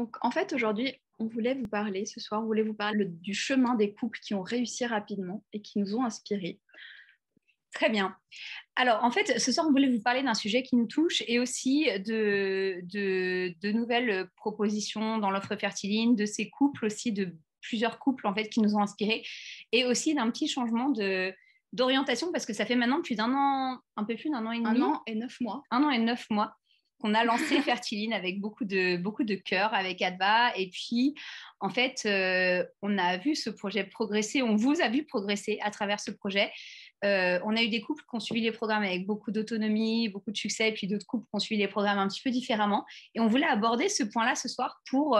Donc, en fait, aujourd'hui, on voulait vous parler, ce soir, on voulait vous parler du chemin des couples qui ont réussi rapidement et qui nous ont inspirés. Très bien. Alors, en fait, ce soir, on voulait vous parler d'un sujet qui nous touche et aussi de nouvelles propositions dans l'offre Fertiline, de ces couples aussi, de plusieurs couples en fait qui nous ont inspirés et aussi d'un petit changement d'orientation parce que ça fait maintenant plus d'un an, un peu plus d'un an et demi. 1 an et 9 mois. 1 an et 9 mois qu'on a lancé Fertiline avec beaucoup de cœur avec Adva. Et puis, en fait, on a vu ce projet progresser, on vous a vu progresser à travers ce projet. On a eu des couples qui ont suivi les programmes avec beaucoup d'autonomie, beaucoup de succès, et puis d'autres couples qui ont suivi les programmes un petit peu différemment. Et on voulait aborder ce point-là ce soir pour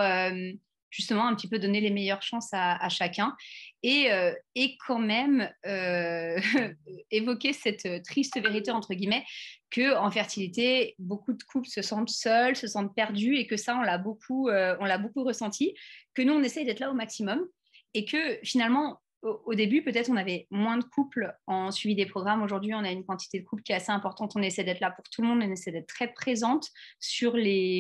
justement un petit peu donner les meilleures chances à chacun et quand même évoquer cette triste vérité, entre guillemets, qu'en fertilité, beaucoup de couples se sentent seuls, se sentent perdus et que ça, on l'a beaucoup ressenti, que nous, on essaye d'être là au maximum et que finalement, au début, peut-être on avait moins de couples en suivi des programmes. Aujourd'hui, on a une quantité de couples qui est assez importante. On essaie d'être là pour tout le monde. On essaie d'être très présente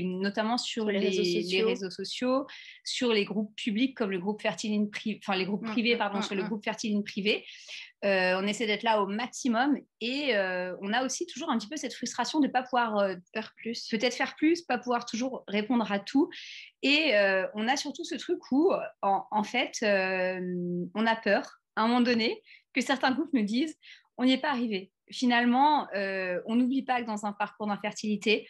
notamment sur les réseaux sociaux, sur les groupes publics comme le groupe Fertiline privé, enfin les groupes privés, pardon, sur le groupe Fertiline privé. On essaie d'être là au maximum et on a aussi toujours un petit peu cette frustration de ne pas pouvoir Faire plus. peut-être faire plus, pas pouvoir toujours répondre à tout. Et on a surtout ce truc où, en fait, on a peur, à un moment donné, que certains couples nous disent on n'y est pas arrivé. Finalement, on n'oublie pas que dans un parcours d'infertilité,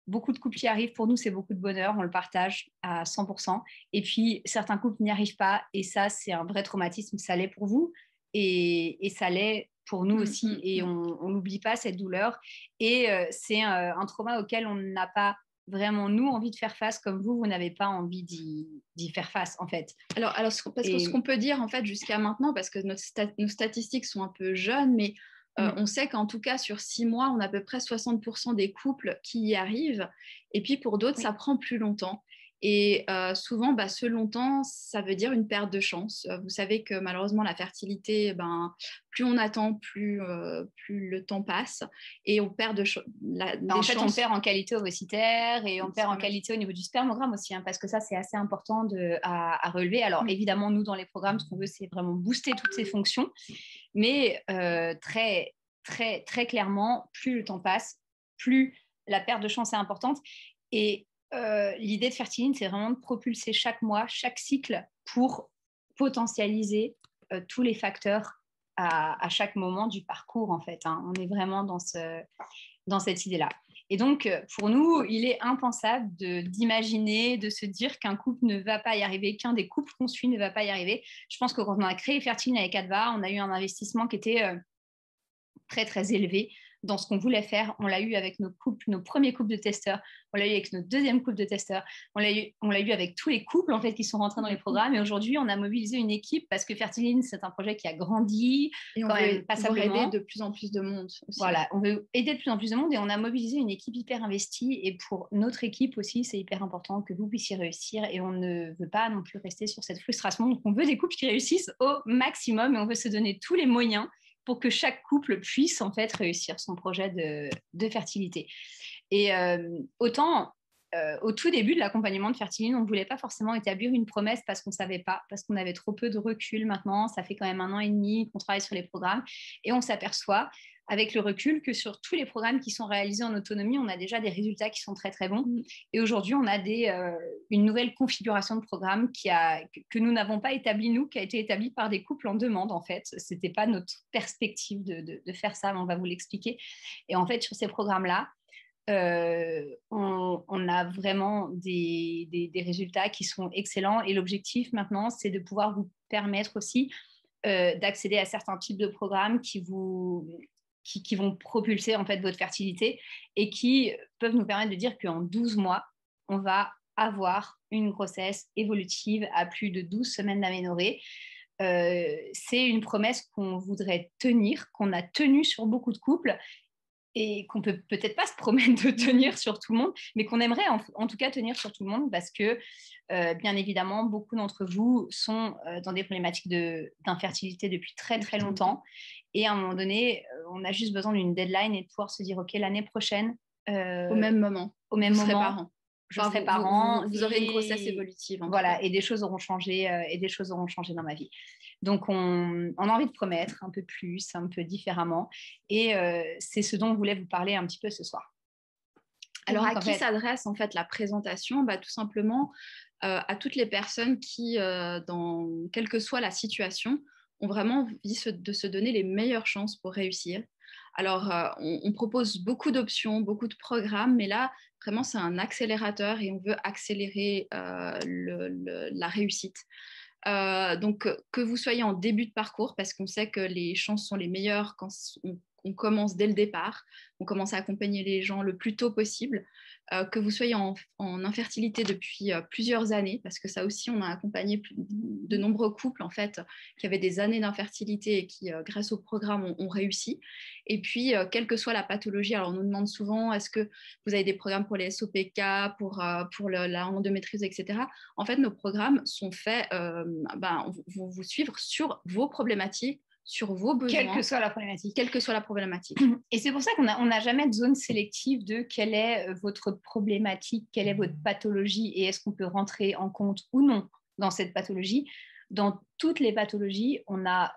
beaucoup de couples y arrivent. Pour nous, c'est beaucoup de bonheur. On le partage à 100%. Et puis, certains couples n'y arrivent pas. Et ça, c'est un vrai traumatisme. Ça l'est pour vous. Et ça l'est pour nous aussi. Et on n'oublie pas cette douleur. Et c'est un trauma auquel on n'a pas vraiment, nous, envie de faire face, comme vous n'avez pas envie d'y faire face, en fait. Alors parce que ce qu'on peut dire, en fait, jusqu'à maintenant, parce que nos statistiques sont un peu jeunes, mais on sait qu'en tout cas, sur 6 mois, on a à peu près 60% des couples qui y arrivent. Et puis, pour d'autres, ça prend plus longtemps. Et souvent, ce longtemps, ça veut dire une perte de chance. Vous savez que malheureusement, la fertilité, plus on attend, plus le temps passe. Et on perd en fait, on perd en qualité ovocitaire et on perd en qualité au niveau du spermogramme aussi, hein, parce que ça, c'est assez important à relever. Alors, évidemment, nous, dans les programmes, ce qu'on veut, c'est vraiment booster toutes ces fonctions. Mais très, très, très clairement, plus le temps passe, plus la perte de chance est importante. Et l'idée de Fertiline, c'est vraiment de propulser chaque mois, chaque cycle pour potentialiser tous les facteurs à chaque moment du parcours, en fait. Hein. On est vraiment dans cette idée-là. Et donc, pour nous, il est impensable d'imaginer, de se dire qu'un couple ne va pas y arriver, qu'un des couples qu'on suit ne va pas y arriver. Je pense que quand on a créé Fertiline avec Adva, on a eu un investissement qui était très, très élevé dans ce qu'on voulait faire. On l'a eu avec nos premiers couples de testeurs, on l'a eu avec notre deuxième couple de testeurs, on l'a eu avec tous les couples en fait qui sont rentrés dans les programmes. Et aujourd'hui, on a mobilisé une équipe parce que Fertiline, c'est un projet qui a grandi et on veut aider de plus en plus de monde aussi. Voilà, on veut aider de plus en plus de monde et on a mobilisé une équipe hyper investie. Et pour notre équipe aussi, c'est hyper important que vous puissiez réussir et on ne veut pas non plus rester sur cette frustration. Donc, on veut des couples qui réussissent au maximum et on veut se donner tous les moyens pour que chaque couple puisse en fait réussir son projet de fertilité. Et autant au tout début de l'accompagnement de Fertiline, on ne voulait pas forcément établir une promesse parce qu'on ne savait pas, parce qu'on avait trop peu de recul maintenant. Ça fait quand même 1 an et demi qu'on travaille sur les programmes et on s'aperçoit avec le recul que sur tous les programmes qui sont réalisés en autonomie, on a déjà des résultats qui sont très très bons. Et aujourd'hui, on a une nouvelle configuration de programme que nous n'avons pas établie nous, qui a été établie par des couples en demande en fait. C'était pas notre perspective de faire ça, mais on va vous l'expliquer. Et en fait, sur ces programmes-là, on a vraiment des résultats qui sont excellents et l'objectif maintenant, c'est de pouvoir vous permettre aussi d'accéder à certains types de programmes qui vont propulser en fait votre fertilité et qui peuvent nous permettre de dire qu'en 12 mois, on va avoir une grossesse évolutive à plus de 12 semaines d'aménorrhée. C'est une promesse qu'on voudrait tenir, qu'on a tenue sur beaucoup de couples et qu'on peut peut-être pas se promettre de tenir sur tout le monde, mais qu'on aimerait en tout cas tenir sur tout le monde parce que, bien évidemment, beaucoup d'entre vous sont dans des problématiques d'infertilité depuis très, très longtemps. Et à un moment donné, on a juste besoin d'une deadline et de pouvoir se dire, OK, l'année prochaine, au même moment, vous serez parents. je serai parent. Vous aurez une grossesse évolutive. Voilà, et des choses auront changé, vous aurez une grossesse évolutive. Voilà, et des choses auront changé, dans ma vie. Donc, on a envie de promettre un peu plus, un peu différemment. Et c'est ce dont on voulait vous parler un petit peu ce soir. Alors, à qui s'adresse en fait la présentation? Tout simplement à toutes les personnes qui, quelle que soit la situation, ont vraiment envie de se donner les meilleures chances pour réussir. Alors, on propose beaucoup d'options, beaucoup de programmes, mais là, vraiment, c'est un accélérateur et on veut accélérer la réussite. Donc, que vous soyez en début de parcours, parce qu'on sait que les chances sont les meilleures quand on commence dès le départ, on commence à accompagner les gens le plus tôt possible, que vous soyez en infertilité depuis plusieurs années, parce que ça aussi, on a accompagné de nombreux couples en fait qui avaient des années d'infertilité et qui, grâce au programme, ont réussi. Et puis, quelle que soit la pathologie, alors on nous demande souvent, est-ce que vous avez des programmes pour les SOPK, pour la endométriose, etc. En fait, nos programmes sont faits, vont vous suivre sur vos problématiques, sur vos besoins. Quelle que soit la problématique. Quelle que soit la problématique. Et c'est pour ça qu'on n'a jamais de zone sélective de quelle est votre problématique, quelle est votre pathologie et est-ce qu'on peut rentrer en compte ou non dans cette pathologie. Dans toutes les pathologies, on a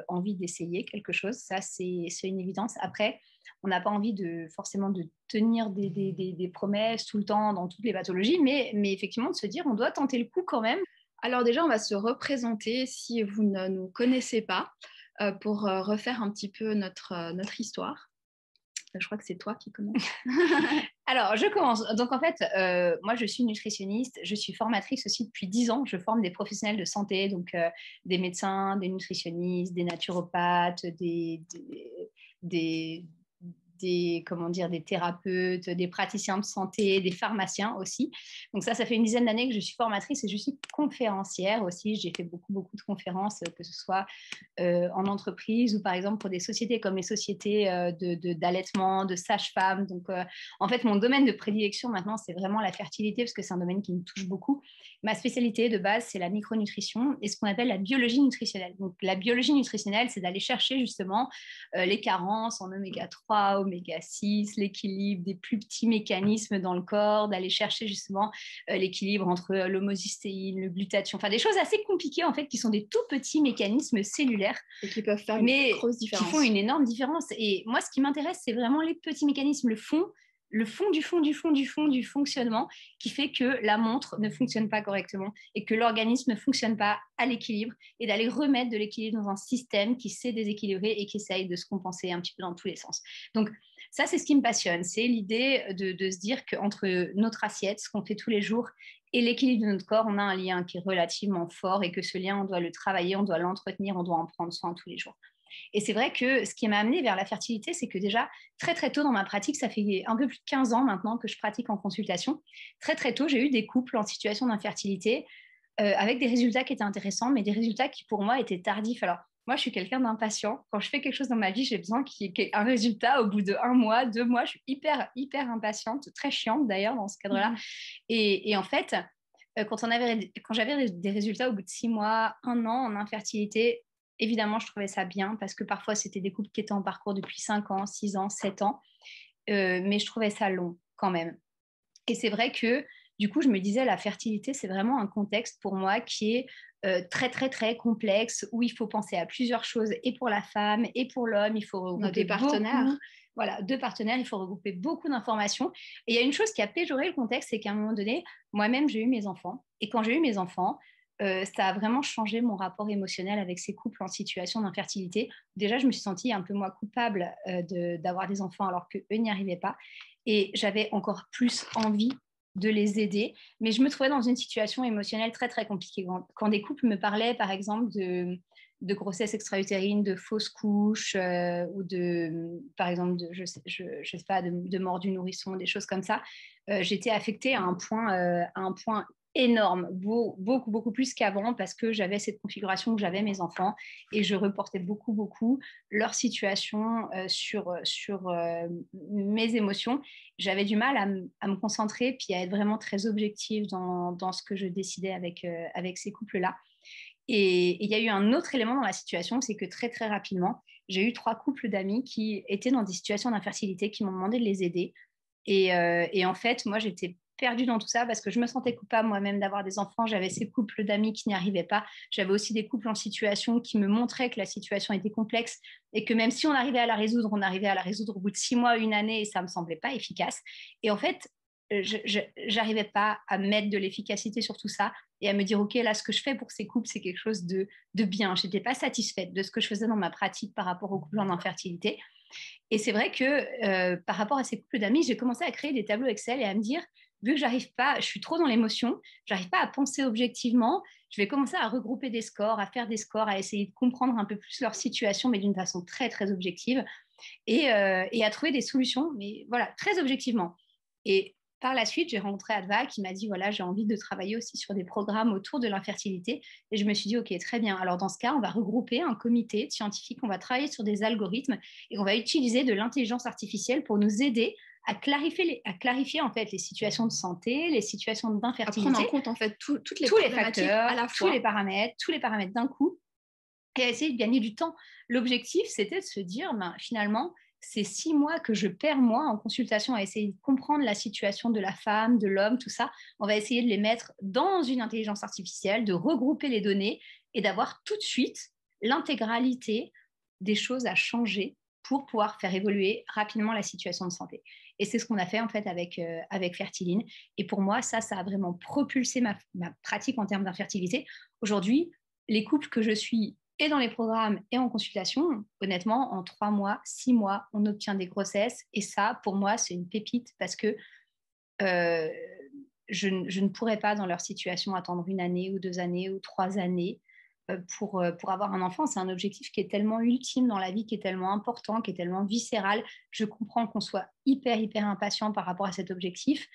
envie d'essayer quelque chose. Ça, c'est une évidence. Après, on n'a pas envie forcément de tenir des promesses tout le temps dans toutes les pathologies, mais effectivement de se dire on doit tenter le coup quand même. Alors déjà, on va se représenter si vous ne nous connaissez pas. Pour refaire un petit peu notre histoire. Je crois que c'est toi qui commences. Alors, je commence. Donc, en fait, moi, je suis nutritionniste. Je suis formatrice aussi depuis 10 ans. Je forme des professionnels de santé, donc des médecins, des nutritionnistes, des naturopathes, des thérapeutes, des praticiens de santé, des pharmaciens aussi. Donc ça fait une dizaine d'années que je suis formatrice et je suis conférencière aussi. J'ai fait beaucoup de conférences, que ce soit en entreprise ou par exemple pour des sociétés comme les sociétés d'allaitement, de sage-femme. Donc en fait, mon domaine de prédilection maintenant, c'est vraiment la fertilité parce que c'est un domaine qui me touche beaucoup. Ma spécialité de base, c'est la micronutrition et ce qu'on appelle la biologie nutritionnelle. Donc la biologie nutritionnelle, c'est d'aller chercher justement les carences en oméga 3, oméga 6, l'équilibre des plus petits mécanismes dans le corps, d'aller chercher justement l'équilibre entre l'homocystéine, le glutathion, enfin des choses assez compliquées en fait qui sont des tout petits mécanismes cellulaires et qui peuvent faire une grosse différence. Qui font une énorme différence. Et moi, ce qui m'intéresse, c'est vraiment les petits mécanismes, le fond du fonctionnement qui fait que la montre ne fonctionne pas correctement et que l'organisme ne fonctionne pas à l'équilibre et d'aller remettre de l'équilibre dans un système qui s'est déséquilibré et qui essaye de se compenser un petit peu dans tous les sens. Donc ça, c'est ce qui me passionne. C'est l'idée de se dire qu'entre notre assiette, ce qu'on fait tous les jours, et l'équilibre de notre corps, on a un lien qui est relativement fort et que ce lien, on doit le travailler, on doit l'entretenir, on doit en prendre soin tous les jours. Et c'est vrai que ce qui m'a amenée vers la fertilité, c'est que déjà, très très tôt dans ma pratique, ça fait un peu plus de 15 ans maintenant que je pratique en consultation, très très tôt, j'ai eu des couples en situation d'infertilité avec des résultats qui étaient intéressants, mais des résultats qui pour moi étaient tardifs. Alors, moi, je suis quelqu'un d'impatient. Quand je fais quelque chose dans ma vie, j'ai besoin qu'il y ait un résultat au bout de 1 mois, 2 mois. Je suis hyper impatiente, très chiante d'ailleurs dans ce cadre-là. Et en fait, quand j'avais des résultats au bout de 6 mois, 1 an en infertilité, évidemment, je trouvais ça bien parce que parfois, c'était des couples qui étaient en parcours depuis 5 ans, 6 ans, 7 ans. Mais je trouvais ça long quand même. Et c'est vrai que du coup, je me disais, la fertilité, c'est vraiment un contexte pour moi qui est très, très, très complexe, où il faut penser à plusieurs choses, et pour la femme, et pour l'homme, il faut regrouper 2 partenaires. Voilà, 2 partenaires, il faut regrouper beaucoup d'informations. Et il y a une chose qui a péjoré le contexte, c'est qu'à un moment donné, moi-même, j'ai eu mes enfants. Et quand j'ai eu mes enfants, ça a vraiment changé mon rapport émotionnel avec ces couples en situation d'infertilité. Déjà, je me suis sentie un peu moins coupable d'avoir des enfants alors qu'eux n'y arrivaient pas. Et j'avais encore plus envie de les aider, mais je me trouvais dans une situation émotionnelle très très compliquée. Quand des couples me parlaient par exemple de grossesse extra-utérine, de fausses couches ou par exemple je sais pas, de mort du nourrisson, des choses comme ça, j'étais affectée à un point énorme, beaucoup plus qu'avant parce que j'avais cette configuration que j'avais mes enfants et je reportais beaucoup leur situation sur mes émotions. J'avais du mal à me concentrer puis à être vraiment très objective dans ce que je décidais avec ces couples-là. Et il y a eu un autre élément dans la situation, c'est que très très rapidement, j'ai eu 3 couples d'amis qui étaient dans des situations d'infertilité qui m'ont demandé de les aider. Et en fait, moi, j'étais perdue dans tout ça parce que je me sentais coupable moi-même d'avoir des enfants. J'avais ces couples d'amis qui n'y arrivaient pas. J'avais aussi des couples en situation qui me montraient que la situation était complexe et que même si on arrivait à la résoudre, on arrivait à la résoudre au bout de 6 mois, une année et ça ne me semblait pas efficace. Et en fait, je n'arrivais pas à mettre de l'efficacité sur tout ça et à me dire, OK, là, ce que je fais pour ces couples, c'est quelque chose de bien. Je n'étais pas satisfaite de ce que je faisais dans ma pratique par rapport aux couples en infertilité. Et c'est vrai que par rapport à ces couples d'amis, j'ai commencé à créer des tableaux Excel et à me dire, vu que j'arrive pas, je suis trop dans l'émotion, j'arrive pas à penser objectivement, je vais commencer à regrouper des scores, à faire des scores, à essayer de comprendre un peu plus leur situation, mais d'une façon très, très objective, et à trouver des solutions, mais voilà, très objectivement. Et par la suite, j'ai rencontré Adva qui m'a dit, voilà, j'ai envie de travailler aussi sur des programmes autour de l'infertilité. Et je me suis dit, OK, très bien. Alors dans ce cas, on va regrouper un comité scientifique, on va travailler sur des algorithmes et on va utiliser de l'intelligence artificielle pour nous aider à clarifier en fait les situations de santé, les situations d'infertilité. À prendre en compte en fait toutes les tous les problématiques facteurs, à la fois. tous les paramètres d'un coup et à essayer de gagner du temps. L'objectif, c'était de se dire, finalement, ces 6 mois que je perds moi en consultation à essayer de comprendre la situation de la femme, de l'homme, tout ça, on va essayer de les mettre dans une intelligence artificielle, de regrouper les données et d'avoir tout de suite l'intégralité des choses à changer pour pouvoir faire évoluer rapidement la situation de santé. Et c'est ce qu'on a fait en fait avec Fertiline. Et pour moi, ça a vraiment propulsé ma pratique en termes d'infertilité. Aujourd'hui, les couples que je suis et dans les programmes et en consultation, honnêtement, en 3 mois, 6 mois, on obtient des grossesses. Et ça, pour moi, c'est une pépite parce que je ne pourrais pas, dans leur situation, attendre 1 année ou 2 années ou 3 années pour avoir un enfant. C'est un objectif qui est tellement ultime dans la vie, qui est tellement important, qui est tellement viscéral. Je comprends qu'on soit hyper, hyper impatient par rapport à cet objectif.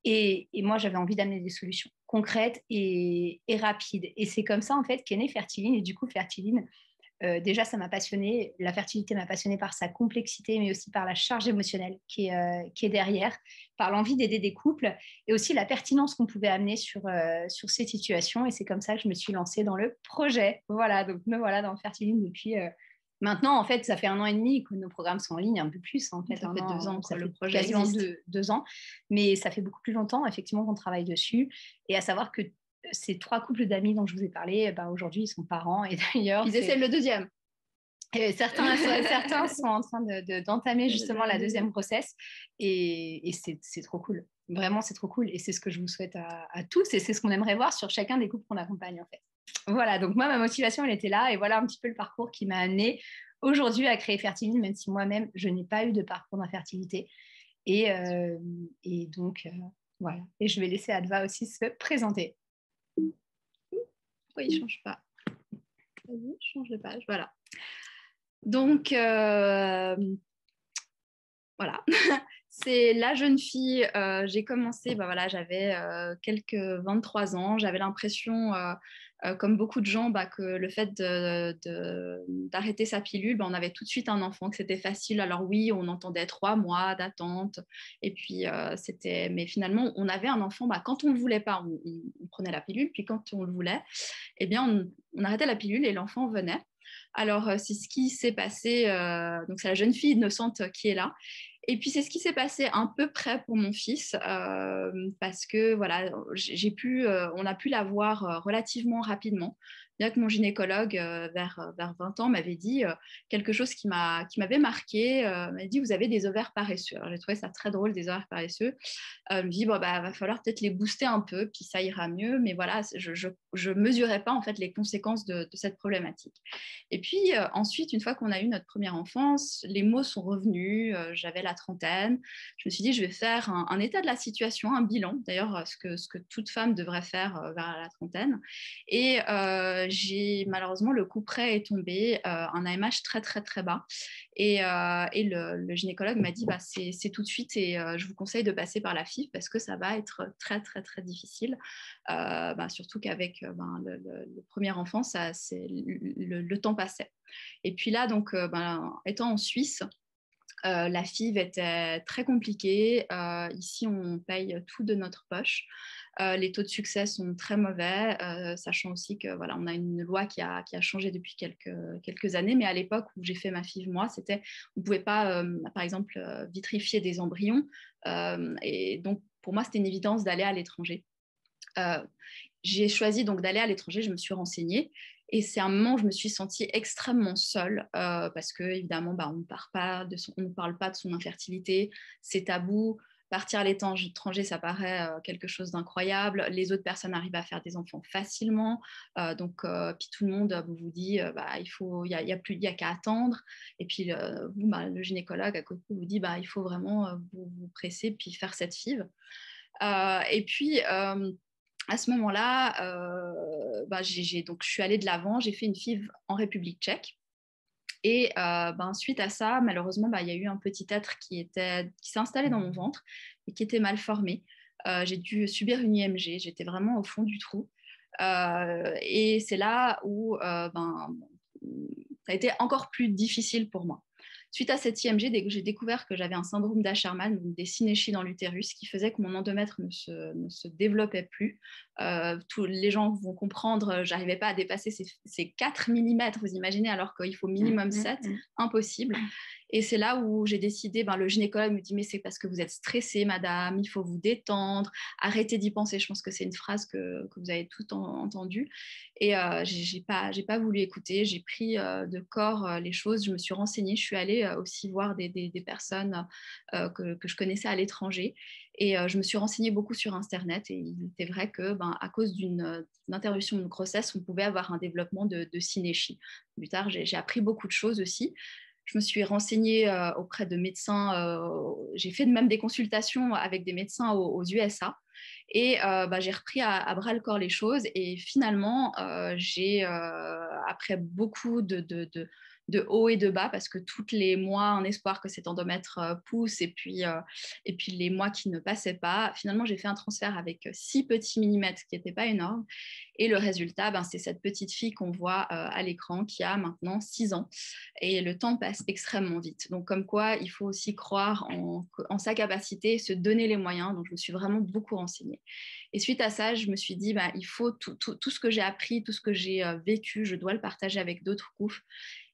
Et moi, j'avais envie d'amener des solutions concrètes et rapides. Et c'est comme ça, en fait, qu'est née Fertiline. Et du coup, Fertiline, déjà, ça m'a passionnée. La fertilité m'a passionnée par sa complexité, mais aussi par la charge émotionnelle qui est derrière, par l'envie d'aider des couples et aussi la pertinence qu'on pouvait amener sur ces situations. Et c'est comme ça que je me suis lancée dans le projet. Voilà, donc me voilà dans Fertiline depuis... Maintenant, en fait, ça fait 1 an et demi que nos programmes sont en ligne, un peu plus. En fait, ça fait 2 ans, ça le fait projet quasiment existe. 2 ans. Mais ça fait beaucoup plus longtemps, effectivement, qu'on travaille dessus. Et à savoir que ces 3 couples d'amis dont je vous ai parlé, aujourd'hui, ils sont parents. Et d'ailleurs, ils essaient le deuxième. Et certains sont en train d'entamer justement la deuxième grossesse. Et c'est trop cool. Vraiment, c'est trop cool. Et c'est ce que je vous souhaite à tous. Et c'est ce qu'on aimerait voir sur chacun des couples qu'on accompagne, en fait. Voilà, donc moi, ma motivation, elle était là. Et voilà un petit peu le parcours qui m'a amenée aujourd'hui à créer Fertiline, même si moi-même, je n'ai pas eu de parcours d'infertilité. Et donc, voilà. Et je vais laisser Adva aussi se présenter. Pourquoi il ne change pas? Vas-y, change de page. Voilà. Donc, voilà. C'est la jeune fille, j'ai commencé, voilà, j'avais quelques 23 ans, j'avais l'impression, comme beaucoup de gens, que le fait d'arrêter sa pilule, on avait tout de suite un enfant, que c'était facile. Alors oui, on entendait 3 mois d'attente, et puis mais finalement, on avait un enfant, quand on ne le voulait pas, on prenait la pilule, puis quand on le voulait, eh bien, on arrêtait la pilule et l'enfant venait. Alors, c'est ce qui s'est passé, donc c'est la jeune fille innocente qui est là. Et puis c'est ce qui s'est passé à peu près pour mon fils, parce que voilà, on a pu l'avoir relativement rapidement. Bien que mon gynécologue, vers 20 ans, m'avait dit quelque chose qui m'avait marqué. M'a dit, vous avez des ovaires paresseux. Alors j'ai trouvé ça très drôle, des ovaires paresseux. Je me dis, va falloir peut-être les booster un peu, puis ça ira mieux. Mais voilà, je mesurais pas en fait les conséquences de cette problématique. Et puis ensuite, une fois qu'on a eu notre première enfance, les mots sont revenus. J'avais la trentaine. Je me suis dit, je vais faire un état de la situation, un bilan. D'ailleurs, ce que toute femme devrait faire vers la trentaine. Et malheureusement, le coup près est tombé, un AMH très, très, très bas. Et le gynécologue m'a dit, c'est tout de suite et je vous conseille de passer par la FIV parce que ça va être très, très, très difficile. Surtout qu'avec le premier enfant, le temps passait. Et puis là, donc, étant en Suisse, la FIV était très compliquée. Ici, on paye tout de notre poche. Les taux de succès sont très mauvais, sachant aussi que voilà, on a une loi qui a changé depuis quelques années. Mais à l'époque où j'ai fait ma FIV, moi, on ne pouvait pas, par exemple, vitrifier des embryons. Et donc, pour moi, c'était une évidence d'aller à l'étranger. J'ai choisi donc d'aller à l'étranger, je me suis renseignée. Et c'est un moment où je me suis sentie extrêmement seule parce que évidemment, on ne parle pas de son infertilité, c'est tabou. Partir à l'étranger, ça paraît quelque chose d'incroyable. Les autres personnes arrivent à faire des enfants facilement. Puis tout le monde vous dit il y a qu'à attendre. Et puis le gynécologue à côté vous dit il faut vraiment vous presser puis faire cette FIV. Et puis à ce moment-là, donc je suis allée de l'avant, j'ai fait une FIV en République tchèque. Et suite à ça, malheureusement, il y a eu un petit être qui s'est installé dans mon ventre et qui était mal formé. J'ai dû subir une IMG, j'étais vraiment au fond du trou. Et c'est là où ça a été encore plus difficile pour moi. Suite à cette IMG, j'ai découvert que j'avais un syndrome d'Asherman, donc des synéchies dans l'utérus, qui faisait que mon endomètre ne se développait plus. Les gens vont comprendre, j'arrivais pas à dépasser ces 4 mm, vous imaginez, alors qu'il faut minimum 7, impossible. Et c'est là où j'ai décidé, le gynécologue me dit mais c'est parce que vous êtes stressée, madame, il faut vous détendre, arrêtez d'y penser. Je pense que c'est une phrase que vous avez tout entendue. Et j'ai pas voulu écouter, j'ai pris de corps les choses, je me suis renseignée, je suis allée aussi voir des personnes que je connaissais à l'étranger. Et je me suis renseignée beaucoup sur Internet et il était vrai que, à cause d'une interruption de grossesse, on pouvait avoir un développement de synéchie. Plus tard, j'ai appris beaucoup de choses aussi. Je me suis renseignée auprès de médecins. J'ai fait même des consultations avec des médecins aux USA. Et j'ai repris à bras le corps les choses. Et finalement, après beaucoup de hauts et de bas, parce que tous les mois, en espoir que cet endomètre pousse, et puis les mois qui ne passaient pas, finalement, j'ai fait un transfert avec 6 petits millimètres, ce qui n'était pas énorme. Et le résultat, c'est cette petite fille qu'on voit à l'écran qui a maintenant 6 ans. Et le temps passe extrêmement vite. Donc, comme quoi, il faut aussi croire en sa capacité, se donner les moyens. Donc, je me suis vraiment beaucoup renseignée. Et suite à ça, je me suis dit, il faut tout ce que j'ai appris, tout ce que j'ai vécu, je dois le partager avec d'autres couples.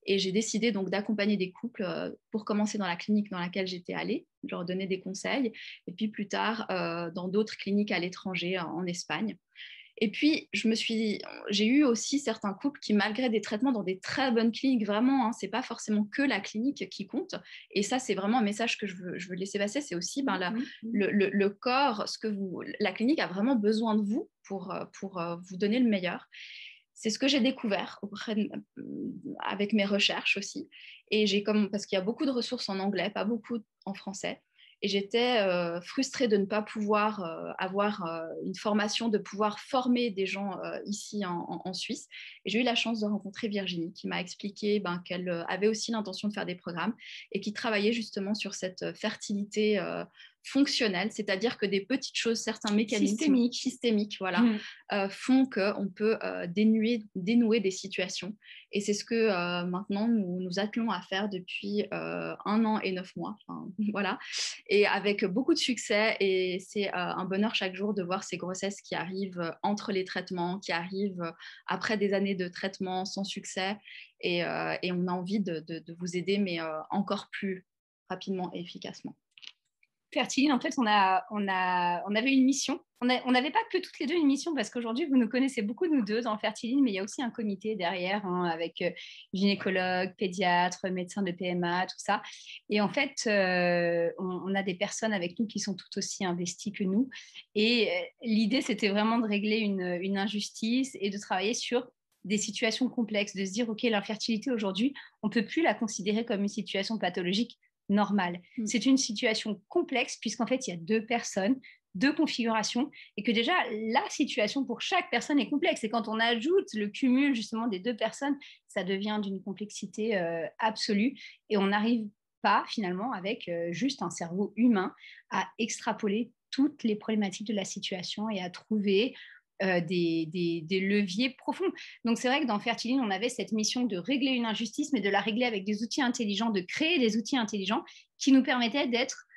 Et j'ai décidé donc d'accompagner des couples pour commencer dans la clinique dans laquelle j'étais allée, leur donner des conseils, et puis plus tard dans d'autres cliniques à l'étranger, en Espagne. Et puis, j'ai eu aussi certains couples qui, malgré des traitements dans des très bonnes cliniques, vraiment, c'est pas forcément que la clinique qui compte. Et ça, c'est vraiment un message que je veux laisser passer. C'est aussi le corps, la clinique a vraiment besoin de vous pour vous donner le meilleur. C'est ce que j'ai découvert avec mes recherches aussi. Et parce qu'il y a beaucoup de ressources en anglais, pas beaucoup en français. Et j'étais frustrée de ne pas pouvoir avoir une formation, de pouvoir former des gens ici en Suisse. Et j'ai eu la chance de rencontrer Virginie, qui m'a expliqué qu'elle avait aussi l'intention de faire des programmes et qui travaillait justement sur cette fertilité fonctionnelle, c'est-à-dire que des petites choses, certains mécanismes systémiques voilà, font qu'on peut dénouer des situations. Et c'est ce que maintenant nous attelons à faire depuis 1 an et 9 mois. Voilà. Et avec beaucoup de succès. Et c'est un bonheur chaque jour de voir ces grossesses qui arrivent entre les traitements, qui arrivent après des années de traitement sans succès. Et on a envie de vous aider, mais encore plus rapidement et efficacement. Fertiline, en fait, on avait une mission. On n'avait pas que toutes les deux une mission, parce qu'aujourd'hui, vous nous connaissez beaucoup, nous deux, dans Fertiline, mais il y a aussi un comité derrière, avec gynécologue, pédiatre, médecin de PMA, tout ça. Et en fait, on a des personnes avec nous qui sont tout aussi investies que nous. Et l'idée, c'était vraiment de régler une injustice et de travailler sur des situations complexes, de se dire, OK, l'infertilité aujourd'hui, on ne peut plus la considérer comme une situation pathologique normale. C'est une situation complexe puisqu'en fait, il y a 2 personnes, 2 configurations et que déjà, la situation pour chaque personne est complexe. Et quand on ajoute le cumul justement des 2 personnes, ça devient d'une complexité absolue et on n'arrive pas finalement avec juste un cerveau humain à extrapoler toutes les problématiques de la situation et à trouver des leviers profonds. Donc, c'est vrai que dans Fertiline, on avait cette mission de régler une injustice, mais de la régler avec des outils intelligents, de créer des outils intelligents qui nous permettaient d'être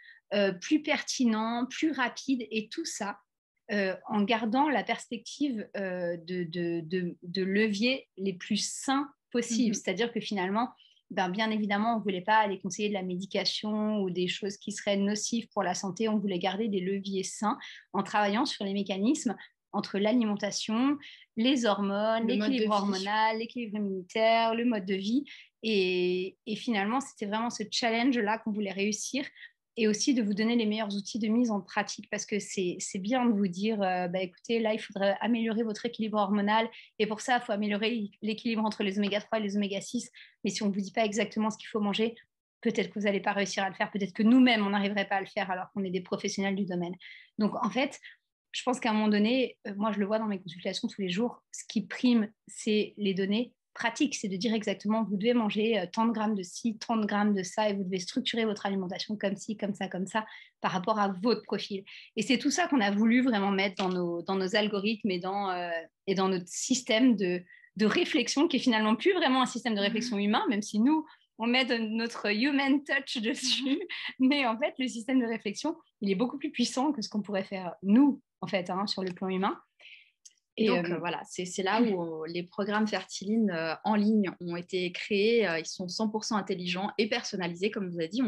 plus pertinents, plus rapides, et tout ça en gardant la perspective de leviers les plus sains possibles. C'est-à-dire que finalement, bien évidemment, on ne voulait pas aller conseiller de la médication ou des choses qui seraient nocives pour la santé. On voulait garder des leviers sains en travaillant sur les mécanismes entre l'alimentation, les hormones, l'équilibre hormonal, l'équilibre immunitaire, le mode de vie. Et finalement, c'était vraiment ce challenge-là qu'on voulait réussir et aussi de vous donner les meilleurs outils de mise en pratique parce que c'est bien de vous dire, écoutez, là, il faudrait améliorer votre équilibre hormonal et pour ça, il faut améliorer l'équilibre entre les oméga 3 et les oméga 6. Mais si on ne vous dit pas exactement ce qu'il faut manger, peut-être que vous n'allez pas réussir à le faire, peut-être que nous-mêmes, on n'arriverait pas à le faire alors qu'on est des professionnels du domaine. Donc, en fait, je pense qu'à un moment donné, moi, je le vois dans mes consultations tous les jours, ce qui prime, c'est les données pratiques, c'est de dire exactement, vous devez manger tant de grammes de ci, tant de grammes de ça, et vous devez structurer votre alimentation comme ci, comme ça, par rapport à votre profil. Et c'est tout ça qu'on a voulu vraiment mettre dans nos algorithmes et dans notre système de réflexion, qui est finalement plus vraiment un système de réflexion humain, même si nous, on met notre human touch dessus. Mais en fait, le système de réflexion, il est beaucoup plus puissant que ce qu'on pourrait faire nous, en fait, sur le plan humain. Et donc, voilà, c'est là où les programmes Fertiline en ligne ont été créés. Ils sont 100% intelligents et personnalisés. Comme vous avez dit,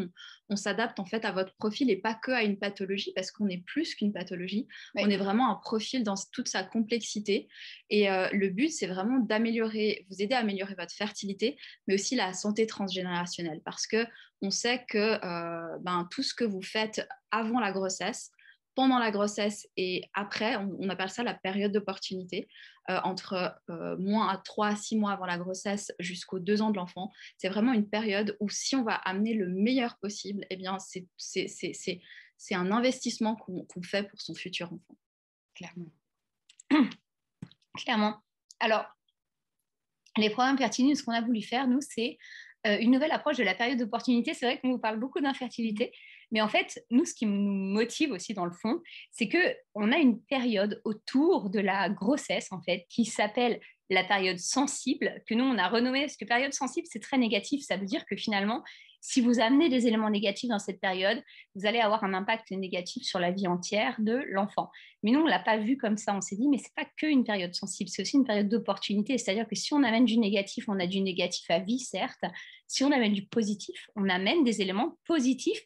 on s'adapte en fait à votre profil et pas que à une pathologie parce qu'on est plus qu'une pathologie. Oui. On est vraiment un profil dans toute sa complexité. Et le but, c'est vraiment vous aider à améliorer votre fertilité, mais aussi la santé transgénérationnelle parce qu'on sait que tout ce que vous faites avant la grossesse, pendant la grossesse et après, on appelle ça la période d'opportunité, entre moins à 3 à 6 mois avant la grossesse jusqu'aux 2 ans de l'enfant. C'est vraiment une période où si on va amener le meilleur possible, eh bien, c'est un investissement qu'on fait pour son futur enfant. Clairement. Clairement. Alors, les programmes Fertiline, ce qu'on a voulu faire, nous, c'est une nouvelle approche de la période d'opportunité. C'est vrai qu'on vous parle beaucoup d'infertilité, mais en fait, nous, ce qui nous motive aussi dans le fond, c'est qu'on a une période autour de la grossesse, en fait, qui s'appelle la période sensible, que nous, on a renommée, parce que période sensible, c'est très négatif. Ça veut dire que finalement, si vous amenez des éléments négatifs dans cette période, vous allez avoir un impact négatif sur la vie entière de l'enfant. Mais nous, on ne l'a pas vu comme ça. On s'est dit, mais ce n'est pas qu'une période sensible, c'est aussi une période d'opportunité. C'est-à-dire que si on amène du négatif, on a du négatif à vie, certes. Si on amène du positif, on amène des éléments positifs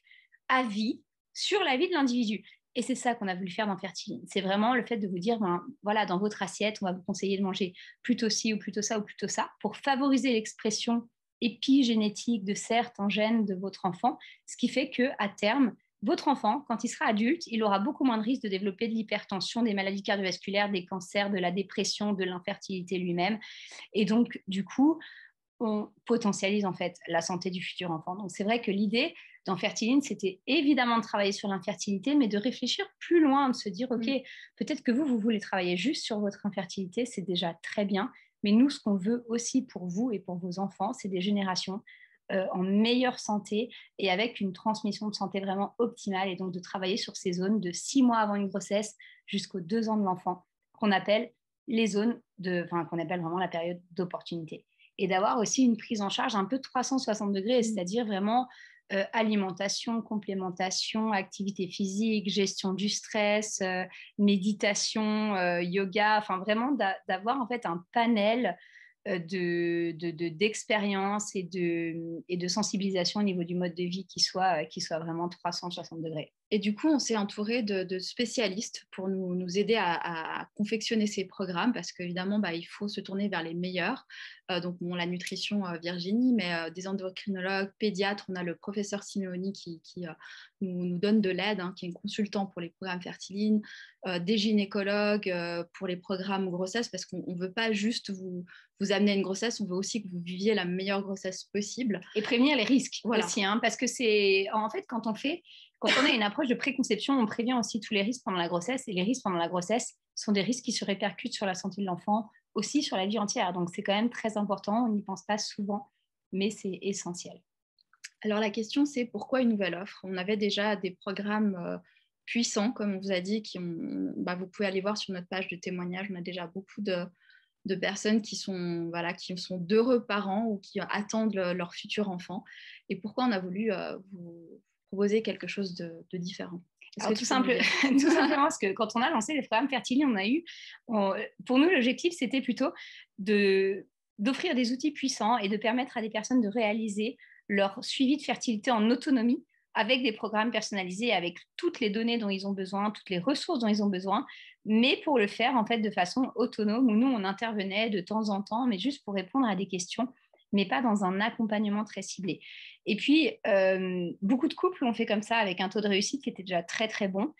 à vie sur la vie de l'individu. Et c'est ça qu'on a voulu faire dans Fertiline. C'est vraiment le fait de vous dire, voilà, dans votre assiette, on va vous conseiller de manger plutôt ci ou plutôt ça ou plutôt ça pour favoriser l'expression épigénétique de certains gènes de votre enfant, ce qui fait qu'à terme, votre enfant, quand il sera adulte, il aura beaucoup moins de risques de développer de l'hypertension, des maladies cardiovasculaires, des cancers, de la dépression, de l'infertilité lui-même. Et donc, du coup, on potentialise en fait la santé du futur enfant. Donc, c'est vrai que l'idée dans Fertiline, c'était évidemment de travailler sur l'infertilité, mais de réfléchir plus loin, de se dire, OK, peut-être que vous voulez travailler juste sur votre infertilité, c'est déjà très bien. Mais nous, ce qu'on veut aussi pour vous et pour vos enfants, c'est des générations en meilleure santé et avec une transmission de santé vraiment optimale. Et donc, de travailler sur ces zones de 6 mois avant une grossesse jusqu'aux 2 ans de l'enfant, qu'on appelle les zones qu'on appelle vraiment la période d'opportunité. Et d'avoir aussi une prise en charge un peu 360 degrés, c'est-à-dire vraiment alimentation, complémentation, activité physique, gestion du stress, méditation, yoga, enfin vraiment d'avoir en fait un panel d'expérience et de sensibilisation au niveau du mode de vie qui soit vraiment 360 degrés. Et du coup, on s'est entouré de spécialistes pour nous aider à confectionner ces programmes parce qu'évidemment, il faut se tourner vers les meilleurs. Donc, la nutrition, Virginie, mais des endocrinologues, pédiatres. On a le professeur Simeoni qui nous donne de l'aide, qui est consultant pour les programmes Fertiline, des gynécologues pour les programmes grossesse parce qu'on ne veut pas juste vous amener à une grossesse, on veut aussi que vous viviez la meilleure grossesse possible. Et prévenir les risques aussi, parce que c'est en fait quand on a une approche de préconception, on prévient aussi tous les risques pendant la grossesse. Et les risques pendant la grossesse sont des risques qui se répercutent sur la santé de l'enfant, aussi sur la vie entière. Donc, c'est quand même très important. On n'y pense pas souvent, mais c'est essentiel. Alors, la question, c'est pourquoi une nouvelle offre ? On avait déjà des programmes puissants, comme on vous a dit, vous pouvez aller voir sur notre page de témoignages. On a déjà beaucoup de personnes qui sont d'heureux parents ou qui attendent leur futur enfant. Et pourquoi on a voulu vous proposer quelque chose de différent. Alors, tout simplement parce que quand on a lancé les programmes Fertiline, pour nous, l'objectif, c'était plutôt de d'offrir des outils puissants et de permettre à des personnes de réaliser leur suivi de fertilité en autonomie avec des programmes personnalisés, avec toutes les données dont ils ont besoin, toutes les ressources dont ils ont besoin, mais pour le faire en fait de façon autonome, où nous, on intervenait de temps en temps, mais juste pour répondre à des questions, mais pas dans un accompagnement très ciblé. Et puis, beaucoup de couples l'ont fait comme ça, avec un taux de réussite qui était déjà très, très bon.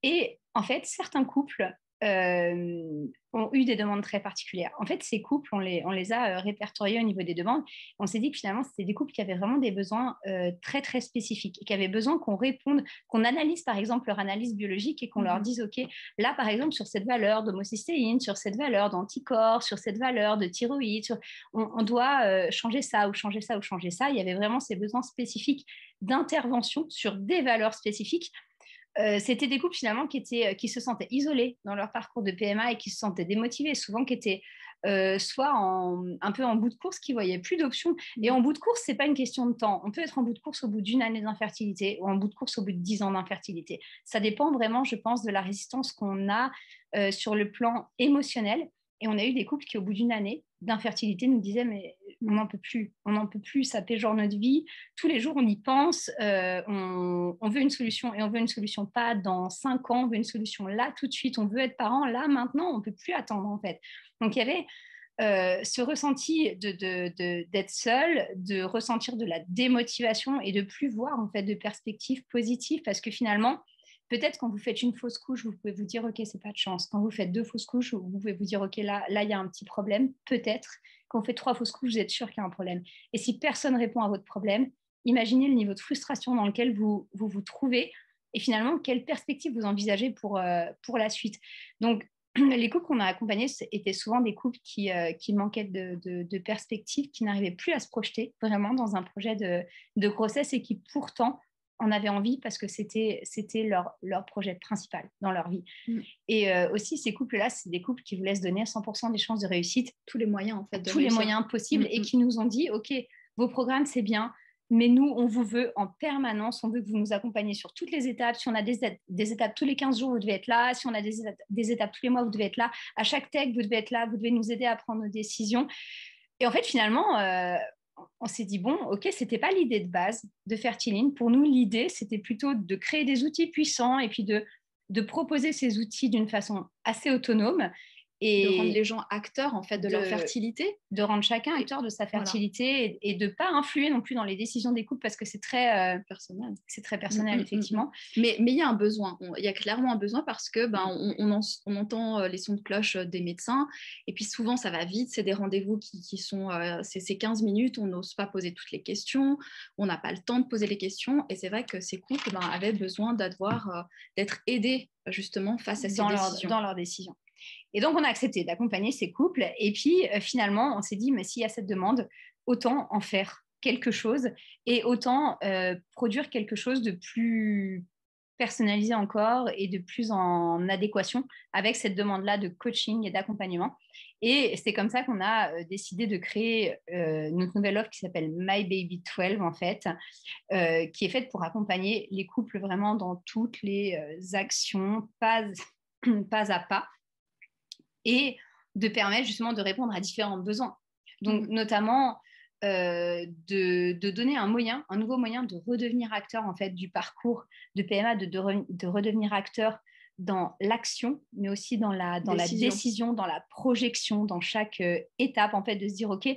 Et en fait, certains couples ont eu des demandes très particulières. En fait, ces couples, on les a répertoriés au niveau des demandes. On s'est dit que finalement, c'était des couples qui avaient vraiment des besoins très, très spécifiques et qui avaient besoin qu'on réponde, qu'on analyse par exemple leur analyse biologique et qu'on leur dise, OK, là par exemple, sur cette valeur d'homocystéine, sur cette valeur d'anticorps, sur cette valeur de thyroïde, on doit changer ça ou changer ça ou changer ça. Il y avait vraiment ces besoins spécifiques d'intervention sur des valeurs spécifiques. C'était des couples finalement qui se sentaient isolés dans leur parcours de PMA et qui se sentaient démotivés, souvent qui étaient soit un peu en bout de course, qui ne voyaient plus d'options. Et en bout de course, ce n'est pas une question de temps. On peut être en bout de course au bout d'1 année d'infertilité ou en bout de course au bout de 10 ans d'infertilité. Ça dépend vraiment, je pense, de la résistance qu'on a sur le plan émotionnel. Et on a eu des couples qui, au bout d'1 année d'infertilité, nous disaient mais on n'en peut plus, ça péjore notre vie. Tous les jours, on y pense, on veut une solution et on veut une solution pas dans 5 ans, on veut une solution là, tout de suite, on veut être parent là, maintenant, on ne peut plus attendre en fait. Donc, il y avait ce ressenti d'être seul, de ressentir de la démotivation et de plus voir en fait de perspectives positives parce que finalement, peut-être quand vous faites une fausse couche, vous pouvez vous dire, OK, c'est pas de chance. Quand vous faites 2 fausses couches, vous pouvez vous dire, OK, là, il y a un petit problème, peut-être. Quand vous faites 3 fausses couches, vous êtes sûr qu'il y a un problème. Et si personne ne répond à votre problème, imaginez le niveau de frustration dans lequel vous trouvez et finalement, quelle perspective vous envisagez pour la suite. Donc, les couples qu'on a accompagnés étaient souvent des couples qui manquaient de perspective, qui n'arrivaient plus à se projeter vraiment dans un projet de grossesse et qui pourtant en avaient envie parce que c'était leur projet principal dans leur vie. Et aussi, ces couples-là, c'est des couples qui voulaient se donner 100% des chances de réussite. Tous les moyens, en fait, tous les moyens possibles et qui nous ont dit, OK, vos programmes, c'est bien, mais nous, on vous veut en permanence, on veut que vous nous accompagniez sur toutes les étapes. Si on a des étapes tous les 15 jours, vous devez être là. Si on a des étapes tous les mois, vous devez être là. À chaque tech, vous devez être là. Vous devez nous aider à prendre nos décisions. Et en fait, finalement, on s'est dit, bon, OK, ce n'était pas l'idée de base de Fertiline. Pour nous, l'idée, c'était plutôt de créer des outils puissants et puis de proposer ces outils d'une façon assez autonome. Et de rendre les gens acteurs en fait de leur fertilité, de rendre chacun acteur de sa fertilité et de ne pas influer non plus dans les décisions des couples parce que c'est très personnel. C'est très personnel, effectivement. Mais il y a un besoin, il y a clairement un besoin parce que on entend les sons de cloche des médecins et puis souvent ça va vite, c'est des rendez-vous qui sont c'est 15 minutes, on n'ose pas poser toutes les questions, on n'a pas le temps de poser les questions et c'est vrai que ces couples avaient besoin d'être aidés justement face à ces décisions. Dans leurs décisions. Et donc, on a accepté d'accompagner ces couples. Et puis, finalement, on s'est dit, mais s'il y a cette demande, autant en faire quelque chose et autant produire quelque chose de plus personnalisé encore et de plus en adéquation avec cette demande-là de coaching et d'accompagnement. Et c'est comme ça qu'on a décidé de créer notre nouvelle offre qui s'appelle My Baby 12, en fait, qui est faite pour accompagner les couples vraiment dans toutes les actions, pas à pas, et de permettre justement de répondre à différents besoins. Donc, notamment, de donner un nouveau moyen de redevenir acteur en fait, du parcours de PMA, de redevenir acteur dans l'action, mais aussi dans la décision, dans la projection, dans chaque étape, en fait, de se dire, OK,